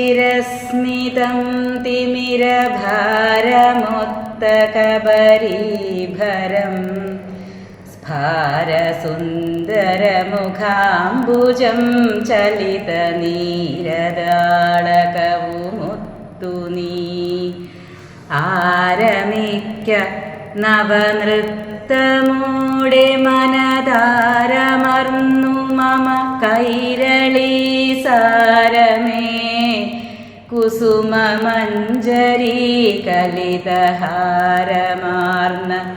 താരകേശരുചിരസ്മിതം തിമിരഭാരമൊത്തകബരീഭരം സ്ഫാരസുന്ദരമുഖാംബുജം ചലിതനീരദാളകവുമൊത്തു നീ ആരമിക്ക നവനൃത്തമോടെ മനതാരമർന്നു മമ കൈരളീ സാരമേ കുസുമമഞ്ജരീ കലിതഹാരമാർന്ന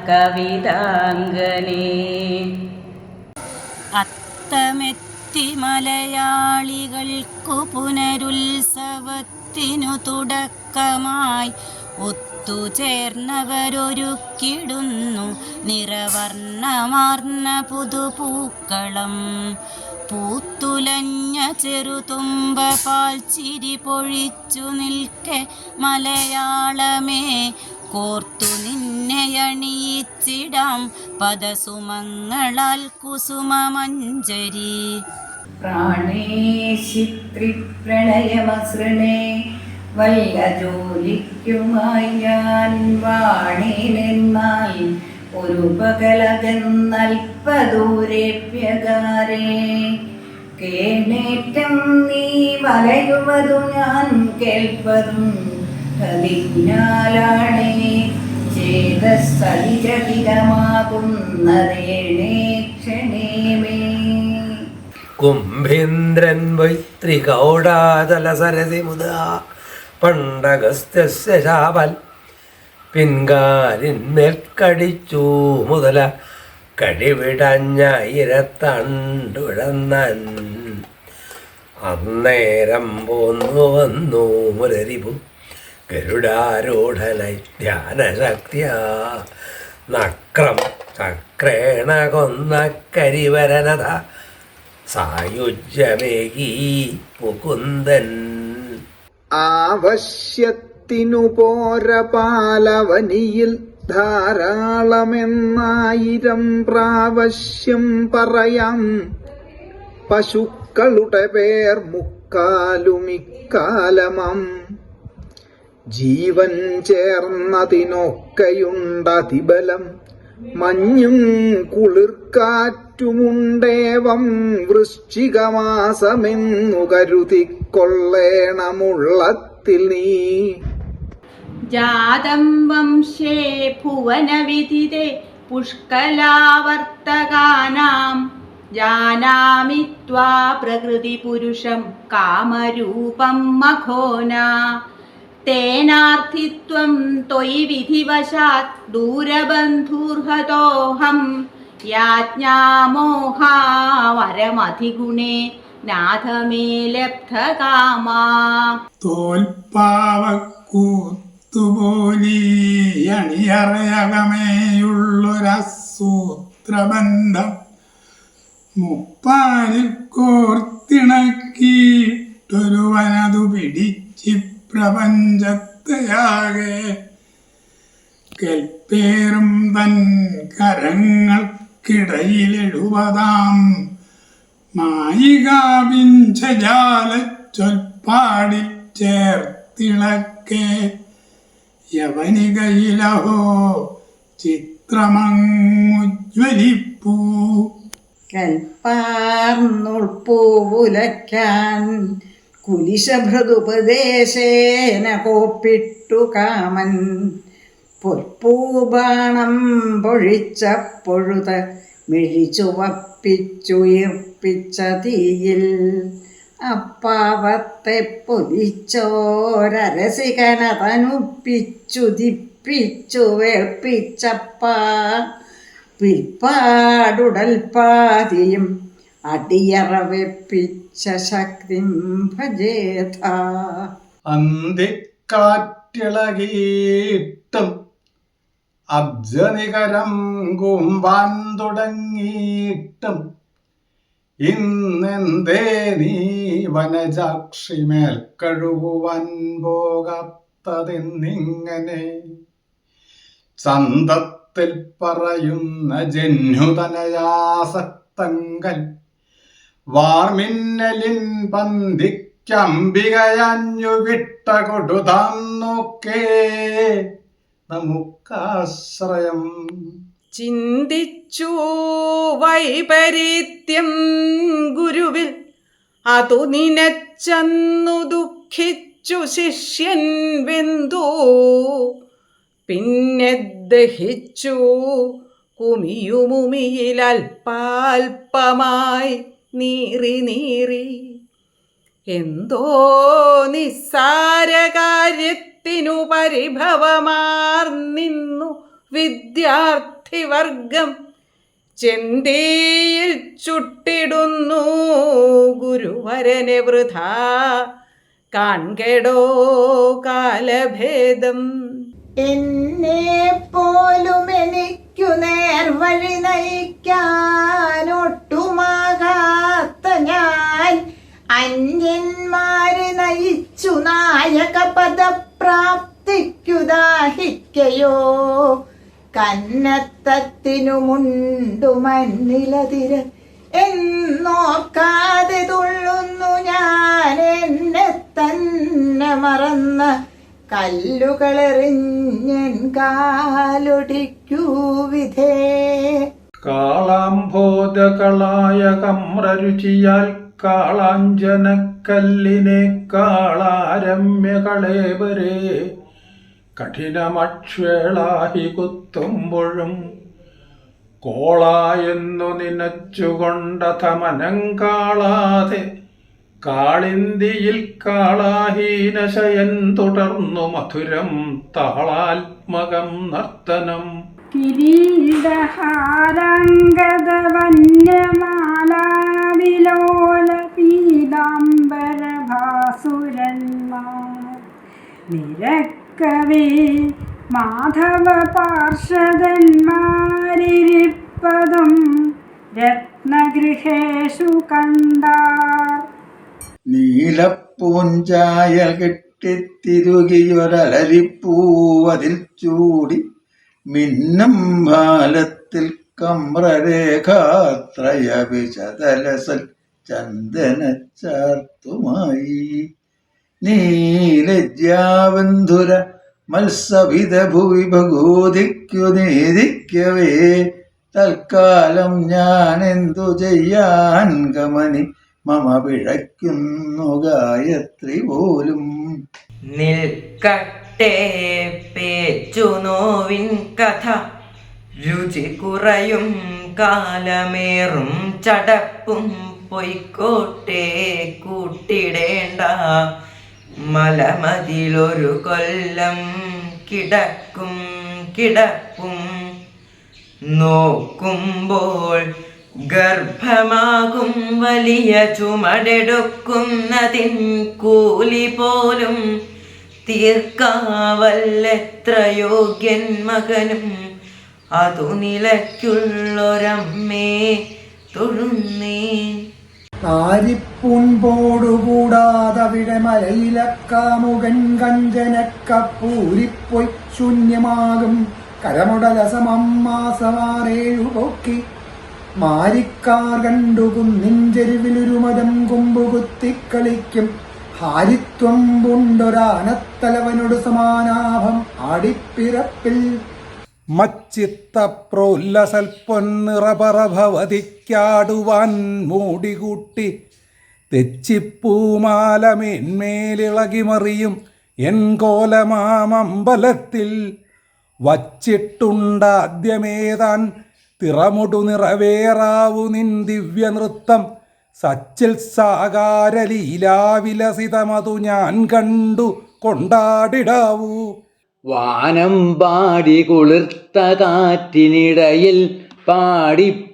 കവിതാംഗനേ. അത്തമെത്തി മലയാളികൾക്കു പുനരുത്സവത്തിനു തുടക്കമായി ഒത്തുചേർന്നവരൊരുക്കിടുന്നു നിറവർണ്ണമാർന്ന പുതുപൂക്കളം പൂത്തുലഞ്ഞ ചെറുതുമ്പ പാൽച്ചിരി പൊഴിച്ചു നിൽക്കെ മലയാളമേ കോർത്തു നിന്നെയണിയിച്ചിടാം പദസുമങ്ങളാൽ കുസുമമഞ്ജരി. പ്രാണേശിത്രിപ്രണയമസൃണേ വല്ല ജോലിക്കുമായി ഞാൻ വാണേനെന്നാൽ ഒരു പകലകന്നൽപ്പദൂരേപ്യകാരേ കേണേറ്റം നീ വലയുവതു ഞാൻ കേൾപ്പതും അതിനാലാണേ ചേതസ്സതിജടിതമാകുന്നതേണേ ക്ഷണേമേ. കുംഭീന്ദ്രൻ വൈത്രികൗടാതല സരസി മുതാ പണ്ടഗസ്ത്യസ്യ ശാപൽ പിൻകാലിന്മേൽ കടിച്ചു മുതല കടിവിടഞ്ഞയിരത്തണ്ടുഴന്നൻ അന്നേരം പോന്നു വന്നു മുരരിപു ഗരുഡാരൂഢനായി ധ്യാനശക്തിയാ നക്രം ചക്രേണ കൊന്ന കരിവരനത സായുജ്യമേകി മുകുന്ദൻ. ആവശ്യത്തിനു പോര പാലവനിയിൽ ധാരാളമെന്നായിരം പ്രാവശ്യം പറയാം. പശുക്കളുടെ പേർ മുക്കാലുമിക്കാലമാം. ജീവൻ ചേർന്നതിനൊക്കെയുണ്ടതിബലം. മഞ്ഞും കുളിർക്കാറ്റുമുണ്ടേവം വൃശ്ചികമാസമെന്നു കരുതിക്കൊള്ളേണമുള്ളത്തിൽ നീ. ജാതം വംശേ ഭുവനവിദിതേ പുഷ്കലാവർത്തകാനാം ജാനാമി ത്വാ പ്രകൃതിപുരുഷം കാമരൂപം മഘോനാ തേനാർത്ഥിത്വം ത്വയി വിധിവശാത് ദൂരബന്ധുർഹതോഹം യാജ്ഞാമോഹാവരമധിഗുണേ നാഥമേ ലബ്ധകാമാ. തോൽപ്പാവക്കൂത്തുപോലിയണിയറയകമേയുള്ളൊരസൂത്രബന്ധം മുപ്പാലിൽ കോർത്തിണക്കിയിട്ടൊരുവനതു പിടിച്ചി പ്രപഞ്ചത്തെയാകെ കെൽപ്പേറും തൻ കരങ്ങൾക്കിടയിലെഴുപതാം മായികാവിഞ്ചജാലച്ചൊൽപ്പാടി ചേർത്തിളക്കെ യവനികയിലഹോ ചിത്രമങ്ങുജ്വലിപ്പൂ. കൽപ്പാർന്നുൾപ്പൂവുലയ്ക്കാൻ കുലിശഭൃതുപദേശേന കോപ്പിട്ടു കാമൻ പൊൽപ്പൂബാണം പൊഴിച്ചപ്പൊഴുത മിഴിച്ചുവപ്പിച്ചുയിർപ്പിച്ച തീയിൽ അപ്പാവത്തെ പൊതിച്ചോരരസികന തനുപ്പിച്ചു ദിപ്പിച്ചു വേൾപ്പിച്ചപ്പാ പിൽപ്പാടുടൽപ്പാതിയും അടിയറ വെപ്പിച്ച ശക്തിം ഭജേഥ. അന്തിക്കാറ്റിളകിയിട്ടും അബ്ജനികരം കൂമ്പാൻ തുടങ്ങിയിട്ടും ഇന്നെന്തേ നീ വനജാക്ഷിമേൽ കഴുകുവാൻ പോകാത്തതെന്നിങ്ങനെ ചന്തത്തിൽ പറയുന്ന ജന്യുതനയാസക്തങ്കൽ വാർമിന്നലിൻ പന്തിക്കംബികയഞ്ഞു വിട്ട കൊടുതാം നോക്കേ നമുക്കാശ്രയം. ചിന്തിച്ചു വൈപരീത്യം ഗുരുവിൽ അതു നിനച്ചന്നു ദുഃഖിച്ചു ശിഷ്യൻ വെന്തു പിന്നെ ദഹിച്ചു കുമിയുമുമിയിലൽപാൽപമായി നീറി നീറി. എന്തോ നിസ്സാര കാര്യത്തിനു പരിഭവമാർന്നിന്നു വിദ്യാർത്ഥിവർഗം ചെന്തയിൽ ചുട്ടിടുന്നു ഗുരുവരനെ വൃഥാ കാൺകെടോ കാലഭേദം. എന്നെ പോലും എനിക്കു നേർവഴി നയിക്കാനൊട്ടുമാകാത്ത ഞാൻ അന്യന്മാരെ നയിച്ചു നായക പദപ്രാപ്തിക്കു ദാഹിക്കയോ. കന്നത്തത്തിനു മുണ്ടു മണ്ണിലതിര എന്നോർക്കാതെ തുള്ളുന്നു ഞാൻ എന്നെ തന്നെ മറന്ന് കല്ലുകളെറിഞ്ഞൻ കാലൊടിക്കൂ വിധേ. കാളാംഭോജകളായ കമ്രരുചിയാൽ കാളാഞ്ജനക്കല്ലിനെ കാളാരമ്യകളേവരെ കഠിനമക്ഷേളാഹി കുത്തുമ്പോഴും കോളായെന്നു നിനച്ചുകൊണ്ടഥ മനങ്കാളാതെ കാളിന്തിയിൽ കാളാഹീനശയൻ തുടർന്നു മധുരം താളാത്മകം നർത്തനം. കിരീടഹാരംഗത വന്യമാലാവിലോല പീതാംബര ഭാസുരന്മാർ നിരക്കവേ മാധവ പാർഷദന്മാരിരിപ്പതും രത്നഗൃഹേഷു കണ്ടാർ. നീലപ്പൂഞ്ചായ കെട്ടിത്തിരുകിയൊരലരിപ്പൂവതിൽ ചൂടി മിന്നും ബാലത്തിൽ കമ്രരേഖാത്രയ വിശതലസൽ ചന്ദന ചാർത്തുമായി. നീലജ്യാബന്ധുര മത്സവിധ ഭുവി ഭഗൂതിക്കു നീതിക്കവേ തൽക്കാലം ഞാൻ എന്തു ചെയ്യാൻ ഗമനി മമ പിഴയ്ക്കുന്നു ഗായത്രി പോലും. നിൽക്കട്ടെ പേച്ചു നോവിൻ കഥ രുചി കുറയും കാലമേറും ചടപ്പും പൊയ്ക്കോട്ടെ കൂട്ടിടേണ്ട. മലമതിലൊരു കൊല്ലം കിടക്കും കിടപ്പും നോക്കുമ്പോൾ ഗർഭമാകും വലിയ ചുമടെടുക്കുന്നതിൻ കൂലി പോലും തീർക്കാവല്ലെത്ര യോഗ്യൻ മകനും അതു നിലയ്ക്കുള്ളൊരമ്മേ തൊഴുന്നേൻ. താരിപ്പൂൺപോടുകൂടാതവിടെ മലയിലക്കാമുകൻ കഞ്ചനക്കപ്പൂരിപ്പോയി ശൂന്യമാകും കരമുടലസമമ്മാസമാറേഴു പൊക്കി മാരിക്കാർ കണ്ടു കുന്നിൻചെരുവിലൊരു മരം കൊമ്പുകുത്തിക്കളിക്കും ഹാരിത്വം പൂണ്ടൊരാനത്തലവനോട് സമാനാഭം ആടിപ്പിറപ്പിൽ. മച്ചിത്തപ്രോല്ലസൽപ്പൊന്നിറപറഭവതിക്കാടുവാൻ മൂടികൂട്ടി തെച്ചിപ്പൂമാലമേന്മേലിളകിമറിയും എൻ കോലമാമമ്പലത്തിൽ വച്ചിട്ടുണ്ടാദ്യമേതാൻ തിറമുടു നിറവേറാവു നിൻ ദിവ്യനൃത്തം. സച്ചിൽ സാകാരലീലാവിലസിതമതു ഞാൻ കണ്ടു കൊണ്ടാടിടാവൂ. വാനം പാടി കുളിർത്ത കാറ്റിനിടയിൽ പാടിപ്പഠിക്കുന്നതോ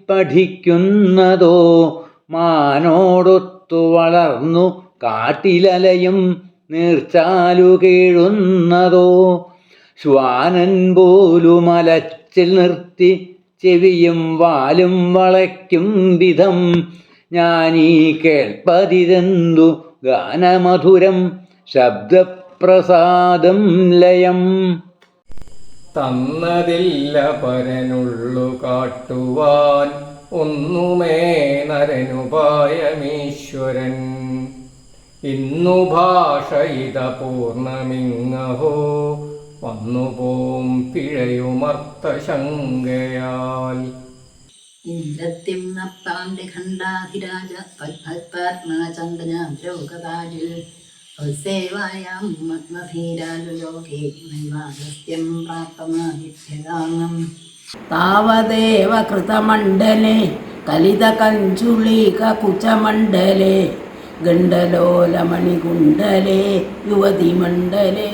മാനോടൊത്തു വളർന്നു കാട്ടിലലയും നീർച്ചാലു കേഴുന്നതോ ശ്വാനൻ പോലും അലച്ചിൽ നിർത്തി ചെവിയും വാലും വളയ്ക്കും വിധം ഞാനീ കേൾപ്പതിരെന്തു ഗാനമധുരം ശബ്ദപ്രസാദം ലയം. തന്നതില്ല പരനുള്ളു കാട്ടുവാൻ ഒന്നുമേ നരനുപായമീശ്വരൻ. ഇന്നു ഭാഷ ഇത പൂർണ്ണമിങ്ങഹോ വന്നുപോം പിഴയുമർത്ഥശങ്കയാൽ. ഇന്ദ്രത്തിമ്നപ്പാണ്ഡി ഖണ്ഡാധിരാജ തദ്ഭക്താത്മചന്ദനാദ്രോഗതാജിൽ സേവായാം മഗ്നധീരാലുലോകേ നൈവാഗസ്ത്യം പ്രാപ്തമാദിത്യഗാനം. താവദേവ കൃതമണ്ഡലേ കലിതകഞ്ചുളീകകുചമണ്ഡലേ ഗണ്ഡലോലമണികുണ്ഡലേ യുവതിമണ്ഡലേ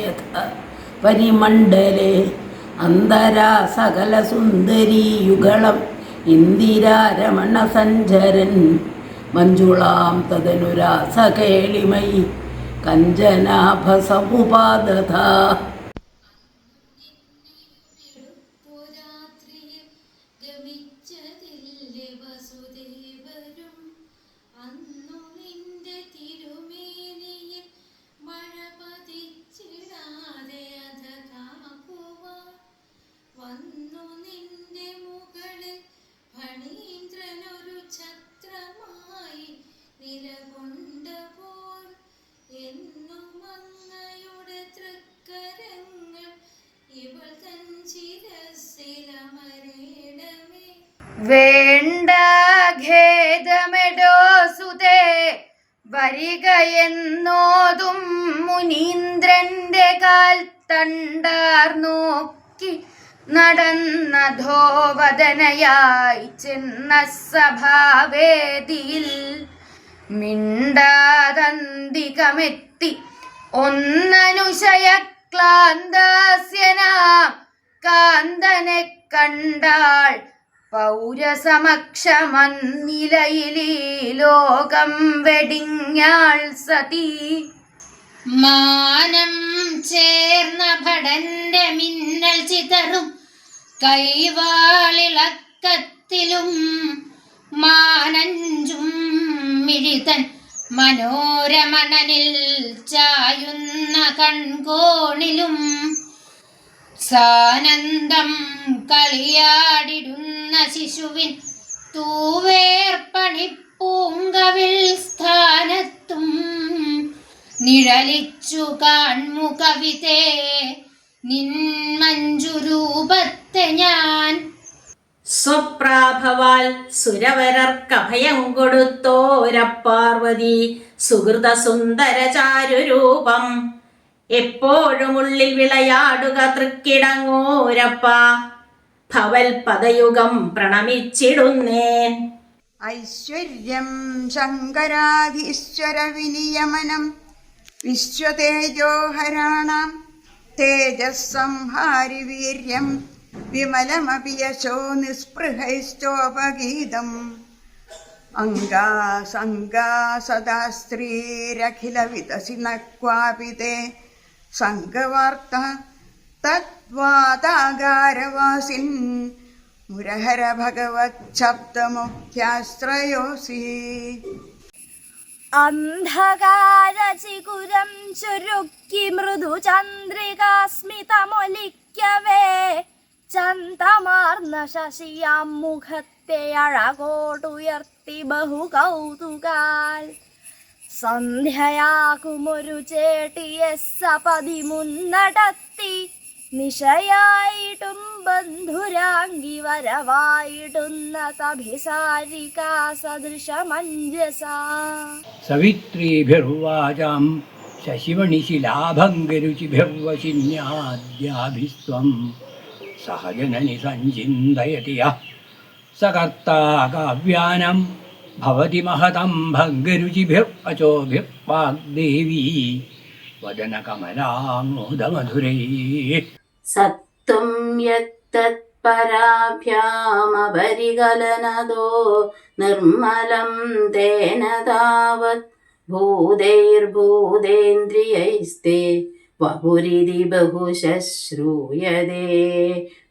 പരിമണ്ഡലേ അന്തരാ സകല സുന്ദരീയുഗളം ഇന്ദിരാരമണ സഞ്ചരൻ മഞ്ജുളാം തദനുരാസകേളിമയി കഞ്ചനാഭസമുപാദധ. വന്നു നിന്റെ മുകളിൽ ഫണീന്ദ്രനൊരു ഛത്ര വേണ്ട ഖേദമെടോ സുതേ വരികയെന്നോതും മുനീന്ദ്രന്റെ കാൽ തണ്ടാർ നോക്കി നടന്ന ധോവദനയായി ചെന്ന സഭാവേദിയിൽ മിണ്ടാതന്തികമെത്തി ഒന്നനുശയ ക്ലാന്താസ്യനാം കാന്തനെ കണ്ടാൾ പൗരസമക്ഷമന്നിലയിലീ ലോകം വെടിഞ്ഞാൾ സതി. മാനം ചേർന്ന ഭടന്റെ മിന്നൽ ചിതറും കൈവാളിളക്കത്തിലും മാനഞ്ചും മിഴിതൻ മനോരമണനിൽ ചായുന്ന കൺകോണിലും സാനന്ദം കളിയാടിടുന്ന ശിശുവിൻ തൂവേർപ്പണിപ്പൂങ്കവിൽ സ്ഥാനത്തും നിഴലിച്ചു കാൺമു കവിതേ നിൻ മഞ്ജുരൂപത്തെ ഞാൻ. സ്വപ്രാഭവാൽ സുരവരർക്കഭയം കൊടുത്തോരപ്പാർവതി സുഹൃത സുന്ദര ചാരുരൂപം എപ്പോഴും ഉള്ളിൽ വിളയാടുക തൃക്കിടങ്ങോരപ്പ ഭവൽ പദയുഗം പ്രണമിച്ചിടുന്നേൻ. ഐശ്വര്യം ശങ്കരാധീശ്വര വിനിയമനം വിശ്വതേജോഹരാണാം തേജസ്സംഹാരി വീര്യം വിമലമപി യശോ നിസ്പൃഹൈശ്ചോപഗീതം. അംഗാസംഗാ സദാ സ്ത്രീരഖില വിതസിന ക്വാപി തേ സംഗവാർത്ത തദ്വാതാകാരവാസിൻ മുരഹര ഭഗവത് ശബ്ദമുഖ്യാശ്രയോസി. അന്ധകാരചികുരം ചുരുക്കി മൃദുചന്ദ്രികാസ്മിതമൊലിക്കവേ ചന്തമാർന്ന ശശിയാം മുഖത്തെ അഴകോട്ടുയർത്തി ബഹുകൗതുകാൽ സന്ധ്യയാകുമൊരു ചേട്ടിയെ സപതി മുന്നടത്തി നിശയായിട്ടും ബന്ധുരാംഗി വരവായിടുന്ന തഭിസാരികാ സദൃശമഞ്ജസ. സവിത്രീഭിർവാചാം ശശിമണിശിലാഭംഗരുചിഭിർവശിന്യാദ്യാഭിസ്ത്വം സഹജനനി സഞ്ചിന്തയതി യഃ സകർത്താ കാവ്യാനം ഭവതി മഹതം ഭംഗരുചിഭിർവചോഭിർവാഗ്ദേവീ വദനകമലാമോദമധുരൈ. സത്വം യത്തത്പരാഭ്യാമപരികലനദോ നിർമ്മലം തേന താവത് ഭൂതൈർഭൂതേന്ദ്രിയൈസ്തേ വപുരിതി ബഹുശ്രൂയതേ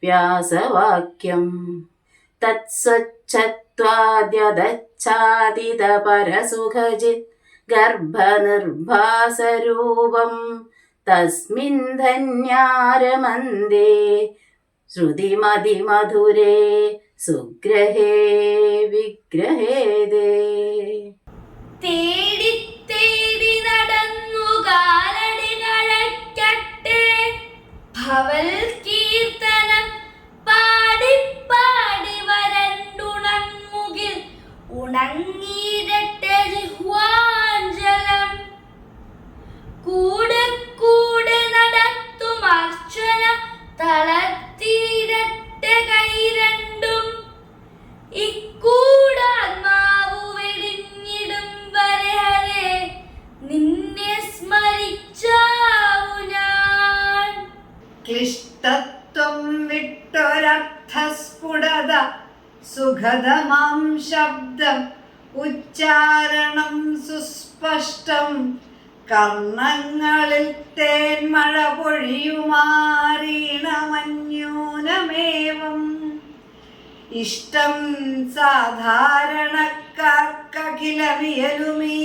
വ്യാസവാക്യം. തത്സ്വച്ഛത്വാദ്യദച്ഛാദിതപരസുഖജിത് ഗർഭനിർഭാസരൂപം തസ്മിൻ ധന്യാരമന്ദേ ശ്രുതിമതിമധുരേ സുഗ്രഹേ വിഗ്രഹേദേ. തേടി തേടി നടന്നു കാലടികളക്കട്ടെ ഭവൽ കീർത്തനം പാടി പാടി വരണ്ടുണങ്ങുകിൽ ഉണങ്ങിയിരട്ടെ ജിഹ്വാഞ്ജലം. കൂടെ കൂടെ നടത്തും അർച്ചന തളർത്തിയിരട്ടെ കൈ രണ്ടും. ഇക്കൂടാത്മാവു വെടിഞ്ഞിടും വരെ ഹരേ നിന്നെ സ്മരിച്ചാവു ഞാൻ. ക്ലിഷ്ടത്വം വിട്ടൊരർത്ഥസ്ഫുടത സുഖദമാം ശബ്ദം ഉച്ചാരണം സുസ്പഷ്ടം കർണങ്ങളിൽ തേന്മഴ പൊഴിയുമാറീണമന്യൂനമേവം. ഇഷ്ടം സാധാരണക്കാർക്കഖിലമിയലുമീ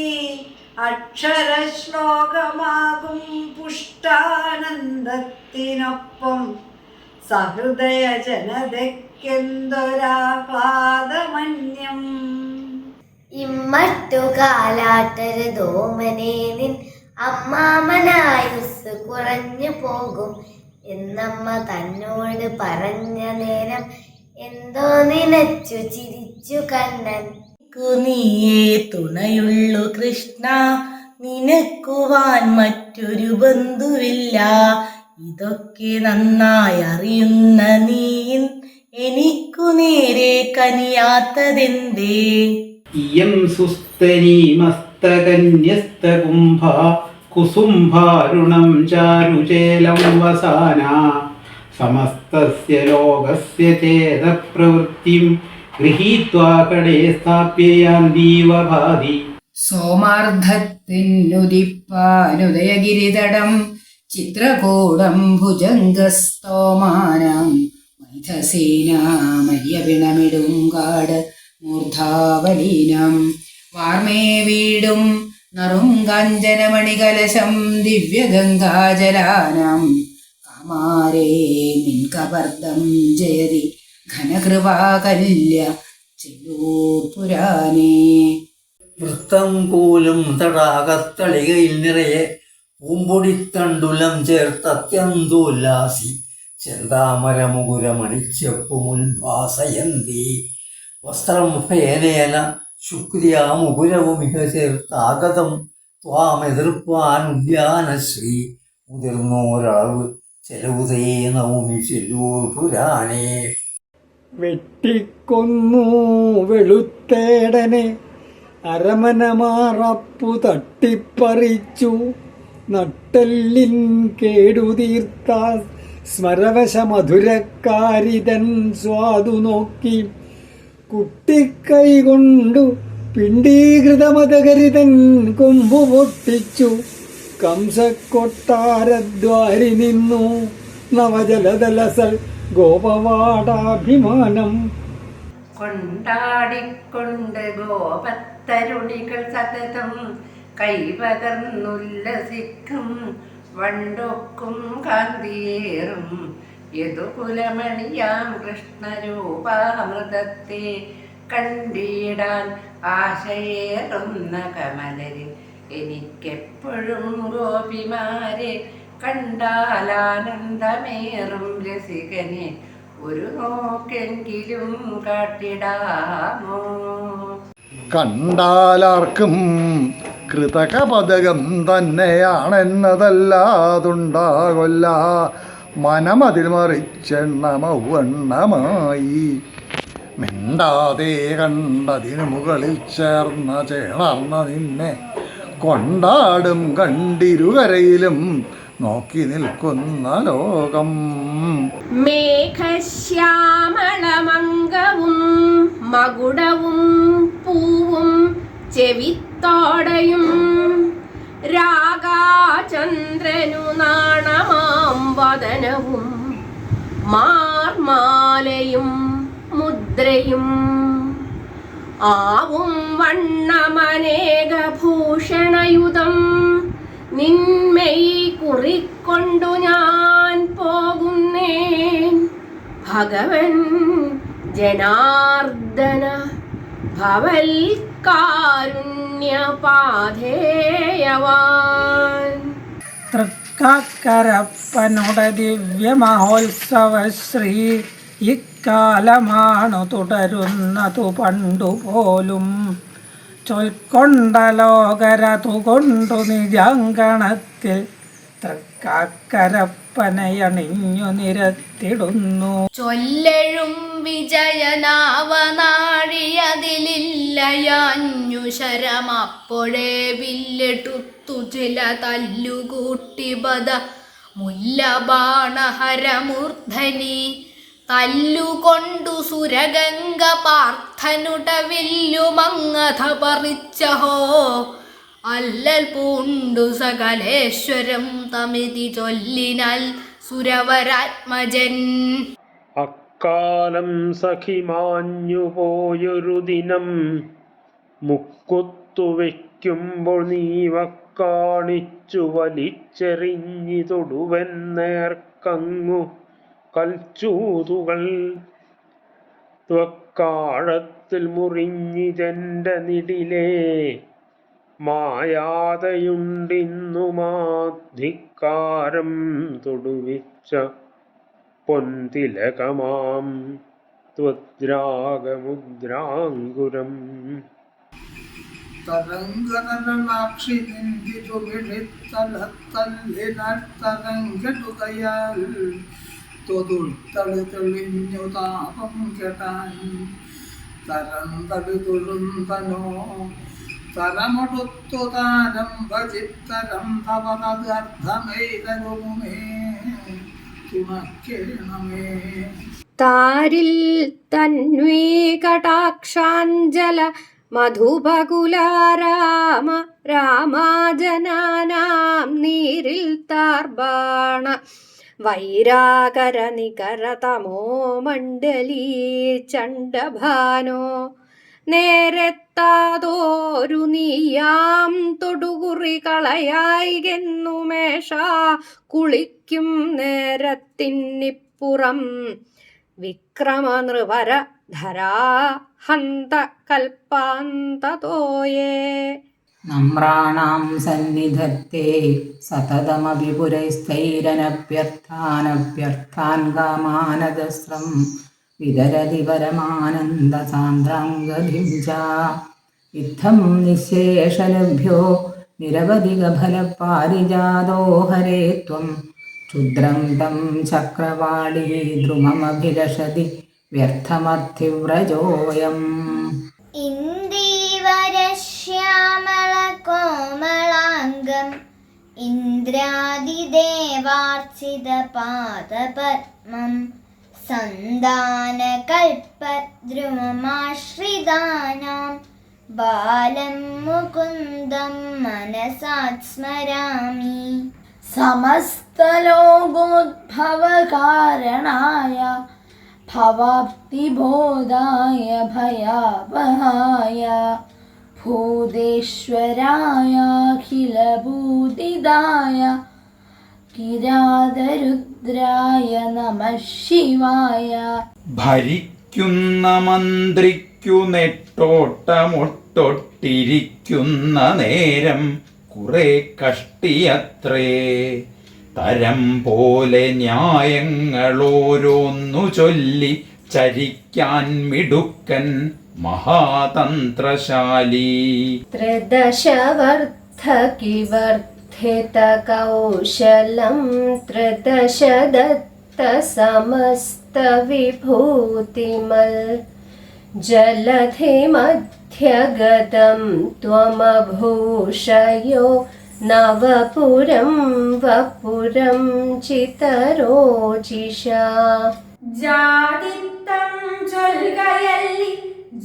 അക്ഷരശ്ലോകമാകും പുഷ്ടാനന്ദത്തിനൊപ്പം സഹൃദയ ജനതയ്ക്കെന്തൊരാഹ്ലാദമന്യം. ഇമ്മറ്റു കാലാട്ടരുതോമനെ നിൻ അമ്മാമനായുസ് കുറഞ്ഞു പോകും എന്നമ്മ തന്നോട് പറഞ്ഞ നേരം എന്തോ നിനച്ചു ചിരിച്ചു കണ്ണൻ. നീയേ തുണയുള്ളു കൃഷ്ണ, നിനക്കുവാൻ മറ്റൊരു ബന്ധുവില്ല. ഇതൊക്കെ നന്നായി അറിയുന്ന നീ എനിക്കു നേരെ കനിയാത്തതെന്തേ? ഇയം സുസ്തരീ മസ്തകന്യസ്തകുംഭ കുസുംഭാരുണം ചാരുചേലം വസാന സമസ്തസ്യ ലോകസ്യ ചേതപ്രവൃത്തിം ഗൃഹീത്വാ കടേ സ്ഥാപ്യയാന്തീവ ഭാതി. സോമാർദ്ധത്തിനുദിപ്പാനുദയഗിരിതടം ചിത്രകൂടം ഭുജംഗസ്തോമാനം മൈഥസേനാമര്യപിണമിടുങ്കാട് മൂർധാവലീനം വാർമേ വീടും നറും കാഞ്ചനമണികലശം ദിവ്യഗംഗാജലാനം കാമാരേ മിൻകപർദം ജയതി ഘനകൃപാകല്യ ചെല്ലൂർപുരാനേ. വൃത്തം കൂലും തടാകത്തളികയിൽ നിറയെ പൂമ്പൊടിത്തണ്ടുലം ചേർത്തത്യന്തോല്ലാസി ചെന്താമരമുകുരമണിച്ചെപ്പുമുൽഭാസയന്തി വസ്ത്രം ഫേനേന ശുക്രിയ മുകുരവുമിക ചേർത്താഗതം ത്വാമെതിർപ്പാൻ ഉദ്യാനശ്രീ മുതിർന്നോരളവ് ചെലവുതേ നൗമി ചെല്ലൂർ പുരാണേ. വെട്ടിക്കൊന്നു വെളുത്തേടനെ അരമനമാറപ്പു തട്ടിപ്പറിച്ചു നട്ടെല്ലിൻ കേടുതീർത്ത സ്മരവശമധുരക്കാരിതൻ സ്വാദു നോക്കി കുട്ടിക്കൈ കൊണ്ടു പിണ്ടീകൃതമതകരിതൻ കൊമ്പു പൊട്ടിച്ചു കംസക്കൊട്ടാരദ്വാരി നിന്നു നവജലദലസൽ ഗോപവാടാഭിമാനം കൊണ്ടാടിക്കൊണ്ട് ഗോപത്തരുണികൾ സതതം കൈപകർന്നുല്ലസിക്കും വണ്ടൊക്കും കാന്തിയേറും യദുകുലമണിയാം കൃഷ്ണരൂപാമൃതത്തെ കണ്ടിടാൻ ആശയേറുന്ന കമലരിൽ എനിക്കെപ്പോഴും ഗോപിമാരെ കണ്ടാലാനന്ദമേറും രസികനെ ഒരു നോക്കെങ്കിലും കാട്ടിടാമോ? കണ്ടാലാർക്കും കൃതകപദകം തന്നെയാണെന്നതല്ലാതുണ്ടാകൊല്ല മനമതിൽ മറിച്ചെണ്ണമൗവണ്ണമായി മിണ്ടാതെ കണ്ടതിനു മുകളിൽ ചേർന്ന ചേണർന്ന നിന്നെ കൊണ്ടാടും കണ്ടിരുകരയിലും നോക്കി നിൽക്കുന്ന ലോകം. മേഘശ്യാമളമംഗവും മകുടവും പൂവും ചെവിത്തോടയും രാഗാചന്ദ്രനു നാണമാം വദനവും മാർമാലയും മുദ്രയും ആവും വണ്ണമനേകഭൂഷണയുധം നിന്മയി കുറിക്കൊണ്ടു ഞാൻ പോകുന്നേൻ ഭഗവൻ ജനാർദ്ദന ഭവൽ കാരുണ്യപാധേയവാൻ. തൃക്കാക്കരപ്പനുടെ ദിവ്യമഹോത്സവശ്രീ ഇക്കാലമാണു തുടരുന്നതു പണ്ടുപോലും ചൊൽക്കൊണ്ടലോകരതുകൊണ്ടു നിജാങ്കണത്തിൽ തൃക്കാക്കരപ്പനയണിഞ്ഞു നിരത്തിടുന്നു. ചൊല്ലഴും വിജയനാവനാഴിയതിലില്ലയാഞ്ഞു ശരമപ്പോഴേ വില്ലെടുത്തു ചില തല്ലുകൂട്ടിപത മുല്ലബാണഹരമൂർധനി തല്ലുകൊണ്ടു സുരഗംഗ പാർത്ഥനുട വില്ലുമങ്ങഥ പറിച്ചഹോ അല്ലൽ പൂണ്ടു സകലേശ്വരം തമിതി ചൊല്ലിനാൽ സുരവരാത്മജൻ. അക്കാലം സഖിമാഞ്ഞുപോയൊരു ദിനം മുക്കുത്തു വയ്ക്കുമ്പോൾ നീവക്കാണിച്ചു വലിച്ചെറിഞ്ഞി തൊടുവൻ നേർക്കങ്ങു കൽച്ചൂതുകൾ ത്വക്കാഴത്തിൽ മുറിഞ്ഞിതെന്റെ നിടിലേ മായാതയുണ്ടിന്നുമാധിക്കാരം തൊടുവിച്ച പൊൻതിലകമാം ത്വദ്രാഗമുദ്രാങ്കുരം. തരംഗനരണാക്ഷി നിന്തിരുമിഴിത്തലത്തല്ലിനത്തരങ്കടുകയാൽ തൊതുൾത്തളി തെളിഞ്ഞു താപം കെട്ടാൻ തരന്തളി തൊഴുന്തനോ തരമൊടുത്തു താരം ഭജിത്തരം തവതർത്ഥമൈതരുമേ തുണക്കേണമേ. താരിൽ തന്വീകടാക്ഷാഞ്ജല മധുപകുലാരാമ രാമാജനാനാം നീരിൽ താർബാണ വൈരാകര നികരതമോ മണ്ഡലീ ചണ്ഡഭാനോ നേരെത്താതോരു നീയാം തൊടുകുറി കളയായികെന്നുമേഷ കുളിക്കും നേരത്തിന്നിപ്പുറം വിക്രമനൃപര ധരാഹന്ത കൽപ്പാന്തതോയേ. നമ്രാണാം സന്നിധത്തെ സതതമപി പുരൈസ്ഥൈരനഭ്യർത്ഥാനഭ്യർത്ഥാൻ കാമാനദസ്രം വിതരതി പരമാനന്ദസാന്ദ്രാംഗധിം ച ഇത്തം നിശേഷലഭ്യോ നിരവധികഫലപാരിജാതോ ഹരേ ത്വം ക്ഷുദ്രം തം ചക്രവാളീ ദ്രുമമഭിലഷതി വ്യർത്ഥമർത്ഥിവ്രജോയം. ഇന്ദീവരശ്യാമളകോമളാംഗം ഇന്ദ്രാദിദേവാർച്ചിതപാദപദ്മം സന്താനകൽപദ്രുമമാശ്രിതാനാം ബാലം മുകുന്ദം മനസാത് സ്മരാമി. സമസ്തലോകോദ്ഭവകാരണായ ഭവാപ്തിബോധായ ഭയാവഹായ ഭൂതേശ്വരായ അഖിലഭൂതിദായ കിരാതരുദ്രായ നമഃ ശിവായ. ഭരിക്കുന്ന മന്ത്രിക്കു നെട്ടോട്ടമൊട്ടൊട്ടിരിക്കുന്ന നേരം കുറെ കഷ്ടിയത്രേ. തരം പോലെ ന്യായങ്ങളോരോന്നു ചൊല്ലി ചരിക്കാൻ മിടുക്കൻ മഹാതന്ത്രശാലി. ത്രിദശവർദ്ധകിവർദ്ധിത കൗശലം ത്രിദശദത്ത സമസ്ത വിഭൂതിമൽ ജലധിമധ്യഗതം ത്വമഭൂഷയോ നവപുരം വപുരം ചിതരോചിഷ. ജാതിത്തം ചൊൽകയല്ലി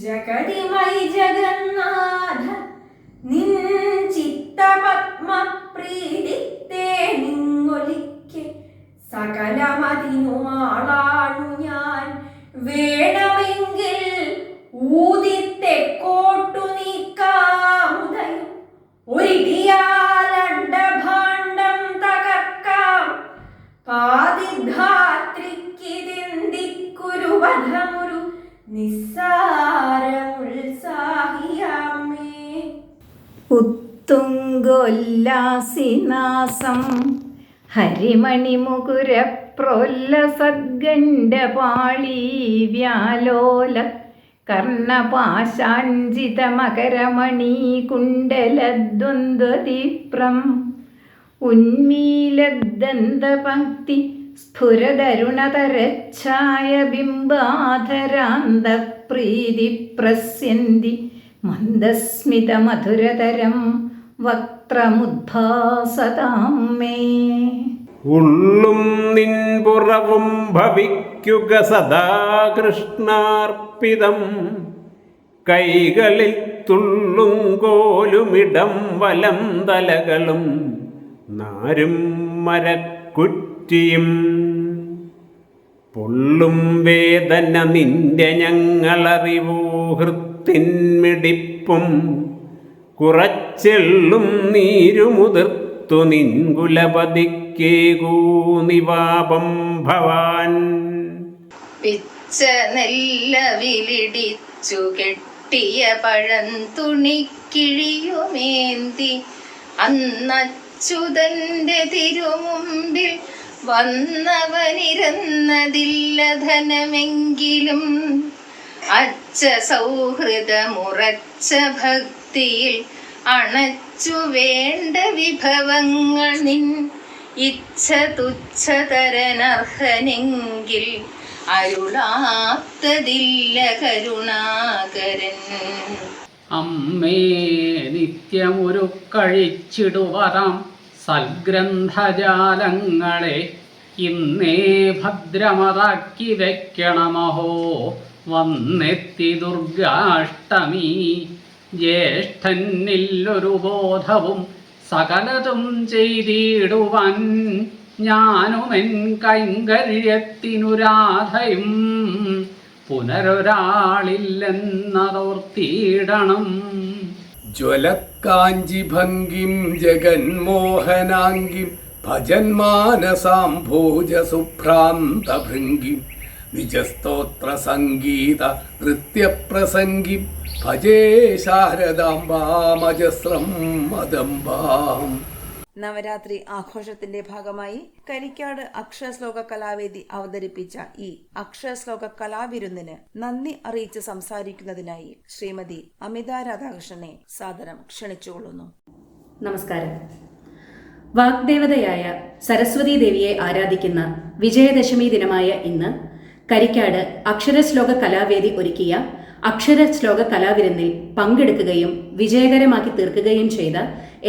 ജഗതിമൈ ജഗന്നാഥ നിൻ ചിത്തപത്മപ്രീതിത്തെ നിങ്ങൊലിക്ക് സകലമതിനുമാളാണു ഞാൻ. വേണമെങ്കിൽ ഊതിത്തെക്കോട്ടു നീക്കാമുദയം ഒരിടിയാലണ്ടഭാണ്ഡം തകർക്കാം. പാതിധാത്രിക്കിതിന്തിക്കുരുവധമുരു നിസ്സാരമുത്സാഹിയാമേ. ഉത്തുംഗോല്ലാസിനാസം ഹരിമണിമുകുരപ്രോല്ലസദ്ഗണ്ഡപാളീ വ്യാലോല കർണപാശാഞ്ചിതമകരമണീകുണ്ടലദ്വന്ദ്വദീപ്രം ഉന്മീലദന്തപങ്ക്തി സ്ഫുരതരുണതരച്ഛായ ബിംബാധരാന്തപ്രീതിപ്രസ്യന്തി മന്ദസ്മിതമധുരതരം വക്ത്രമുദ്ഭാസതാം മേ. ഉള്ളും നിൻപുറവും ഭവിക്കുക സദാ കൃഷ്ണാർപ്പിതം. കൈകളിൽ തുള്ളും കോലുമിടം വലം തലകളും നാരും മരക്കുറ്റിയും. പൊള്ളും വേദന നിന്റെ ഞങ്ങളറിവൂ ഹൃത്തിന്മിടിപ്പും. കുറച്ചെള്ളും നീരുമുതിർത്തു നിൻകുലപതിക്കേകൂ നിവാപം ഭവാൻ. പിച്ച നെല്ലവിലിടിച്ചു കെട്ടിയ പഴന്തുണിക്കിഴിയുമേന്തി അന്നച്യുതന്റെ തിരുമുമ്പിൽ വന്നവനിരുന്നതില്ല ധനമെങ്കിലും അച്ഛ സൗഹൃദമുറച്ച ഭക്തിയിൽ അണച്ചു വേണ്ട വിഭവങ്ങൾ നിൻ ഇച്ഛ തുച്ഛതരനർഹനെങ്കിൽ അരുളാത്തതില്ല കരുണാകരൻ. അമ്മേ നിത്യമൊരു കഴിച്ചിടുവതാം സൽഗ്രന്ഥജാലങ്ങളെ ഇന്നേ ഭദ്രമതാക്കി വെക്കണമഹോ വന്നെത്തി ദുർഗാഷ്ടമി. ജ്യേഷ്ഠനില്ലൊരു ബോധവും സകലതും ചെയ്തിടുവാൻ ഞാനുമെൻ കൈങ്കര്യത്തിനു രാധയും പുനരൊരാളില്ലെന്നതോർത്തിയിടണം. ജ്വലക്കാഞ്ചിഭംഗിം ജഗന്മോഹനാംഗിം ഭജന്മാനസാംഭോജസുഭ്രാന്തഭൃംഗിം നിജസ്തോത്ര സംഗീത നൃത്യപ്രസംഗിം ഭജേ ശാരദാംബാമജസ്രം മദംബാം. നവരാത്രി ആഘോഷത്തിന്റെ ഭാഗമായി കരിക്കാട് അക്ഷരശ്ലോക കലാവേദി അവതരിപ്പിച്ച ഈ അക്ഷരശ്ലോക കലാവിരുന്നിന് നന്ദി അറിയിച്ച് സംസാരിക്കുന്നതിനായി ശ്രീമതി അമിത രാധാകൃഷ്ണനെ സാദരം ക്ഷണിച്ചുകൊള്ളുന്നു. നമസ്കാരം. വാഗ്ദേവതയായ സരസ്വതീ ദേവിയെ ആരാധിക്കുന്ന വിജയദശമി ദിനമായ ഇന്ന് കരിക്കാട് അക്ഷരശ്ലോക കലാവേദി ഒരുക്കിയ അക്ഷരശ്ലോക കലാവിരുന്നിൽ പങ്കെടുക്കുകയും വിജയകരമാക്കി തീർക്കുകയും ചെയ്ത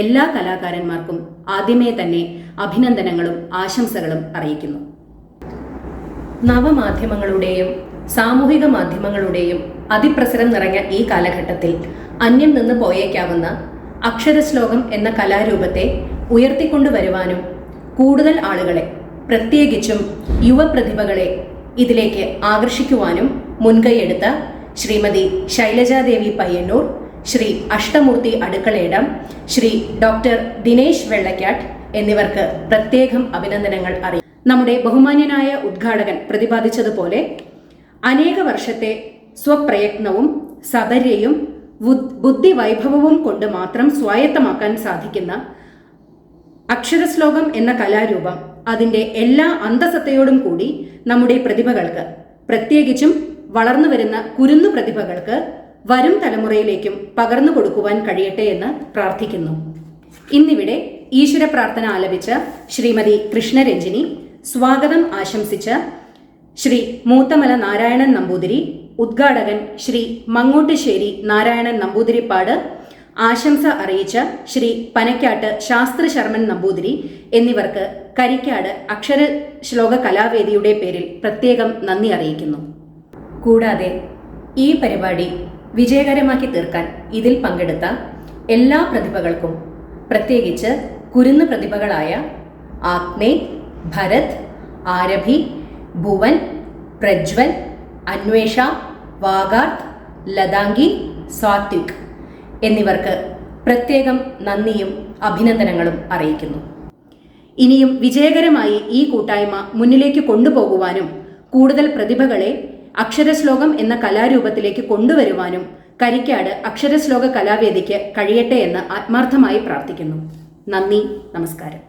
എല്ലാ കലാകാരന്മാർക്കും ആദ്യമേ തന്നെ അഭിനന്ദനങ്ങളും ആശംസകളും അറിയിക്കുന്നു. നവമാധ്യമങ്ങളുടെയും സാമൂഹിക മാധ്യമങ്ങളുടെയും അതിപ്രസരം നിറഞ്ഞ ഈ കാലഘട്ടത്തിൽ അന്യം നിന്ന് പോയേക്കാവുന്ന അക്ഷരശ്ലോകം എന്ന കലാരൂപത്തെ ഉയർത്തിക്കൊണ്ടുവരുവാനും കൂടുതൽ ആളുകളെ, പ്രത്യേകിച്ചും യുവപ്രതിഭകളെ ഇതിലേക്ക് ആകർഷിക്കുവാനും മുൻകൈയെടുത്ത ശ്രീമതി ശൈലജാദേവി പയ്യന്നൂർ, ശ്രീ അഷ്ടമൂർത്തി അടുക്കളയിടം, ശ്രീ ഡോക്ടർ ദിനേശ് വെള്ളക്കാട്ട് എന്നിവർക്ക് പ്രത്യേകം അഭിനന്ദനങ്ങൾ അറിയിക്കും. നമ്മുടെ ബഹുമാന്യനായ ഉദ്ഘാടകൻ പ്രതിപാദിച്ചതുപോലെ അനേക വർഷത്തെ സ്വപ്രയത്നവും സബര്യയും ബുദ്ധിവൈഭവവും കൊണ്ട് മാത്രം സ്വായത്തമാക്കാൻ സാധിക്കുന്ന അക്ഷരശ്ലോകം എന്ന കലാരൂപം അതിൻ്റെ എല്ലാ അന്തസത്തയോടും കൂടി നമ്മുടെ പ്രതിഭകൾക്ക്, പ്രത്യേകിച്ചും വളർന്നു വരുന്ന കുരുന്നു പ്രതിഭകൾക്ക് വരും തലമുറയിലേക്കും പകർന്നു കൊടുക്കുവാൻ കഴിയട്ടെ എന്ന് പ്രാർത്ഥിക്കുന്നു. ഇന്നിവിടെ ഈശ്വര പ്രാർത്ഥന ആലപിച്ച ശ്രീമതി കൃഷ്ണരഞ്ജിനി, സ്വാഗതം ആശംസിച്ച ശ്രീ മൂത്തമല നാരായണൻ നമ്പൂതിരി, ഉദ്ഘാടകൻ ശ്രീ മങ്ങോട്ടുശ്ശേരി നാരായണൻ നമ്പൂതിരിപ്പാട്, ആശംസ അറിയിച്ച ശ്രീ പനക്കാട്ട് ശാസ്ത്ര ശർമ്മൻ നമ്പൂതിരി എന്നിവർക്ക് കരിക്കാട് അക്ഷരശ്ലോക കലാവേദിയുടെ പേരിൽ പ്രത്യേകം നന്ദി അറിയിക്കുന്നു. കൂടാതെ ഈ പരിപാടി വിജയകരമാക്കി തീർക്കാൻ ഇതിൽ പങ്കെടുത്ത എല്ലാ പ്രതിഭകൾക്കും, പ്രത്യേകിച്ച് കുരുന്നു പ്രതിഭകളായ ആത്മേ, ഭരത്, ആരഭി, ഭുവൻ, പ്രജ്വൽ, അന്വേഷ, വാഗാർത്ത്, ലതാംഗി, സാത്വിക് എന്നിവർക്ക് പ്രത്യേകം നന്ദിയും അഭിനന്ദനങ്ങളും അറിയിക്കുന്നു. ഇനിയും വിജയകരമായി ഈ കൂട്ടായ്മ മുന്നിലേക്ക് കൊണ്ടുപോകുവാനും കൂടുതൽ പ്രതിഭകളെ അക്ഷരശ്ലോകം എന്ന കലാരൂപത്തിലേക്ക് കൊണ്ടുവരുവാനും കരിക്കാട് അക്ഷരശ്ലോക കലാവേദിക്ക് കഴിയട്ടെ എന്ന് ആത്മാർത്ഥമായി പ്രാർത്ഥിക്കുന്നു. നന്ദി, നമസ്കാരം.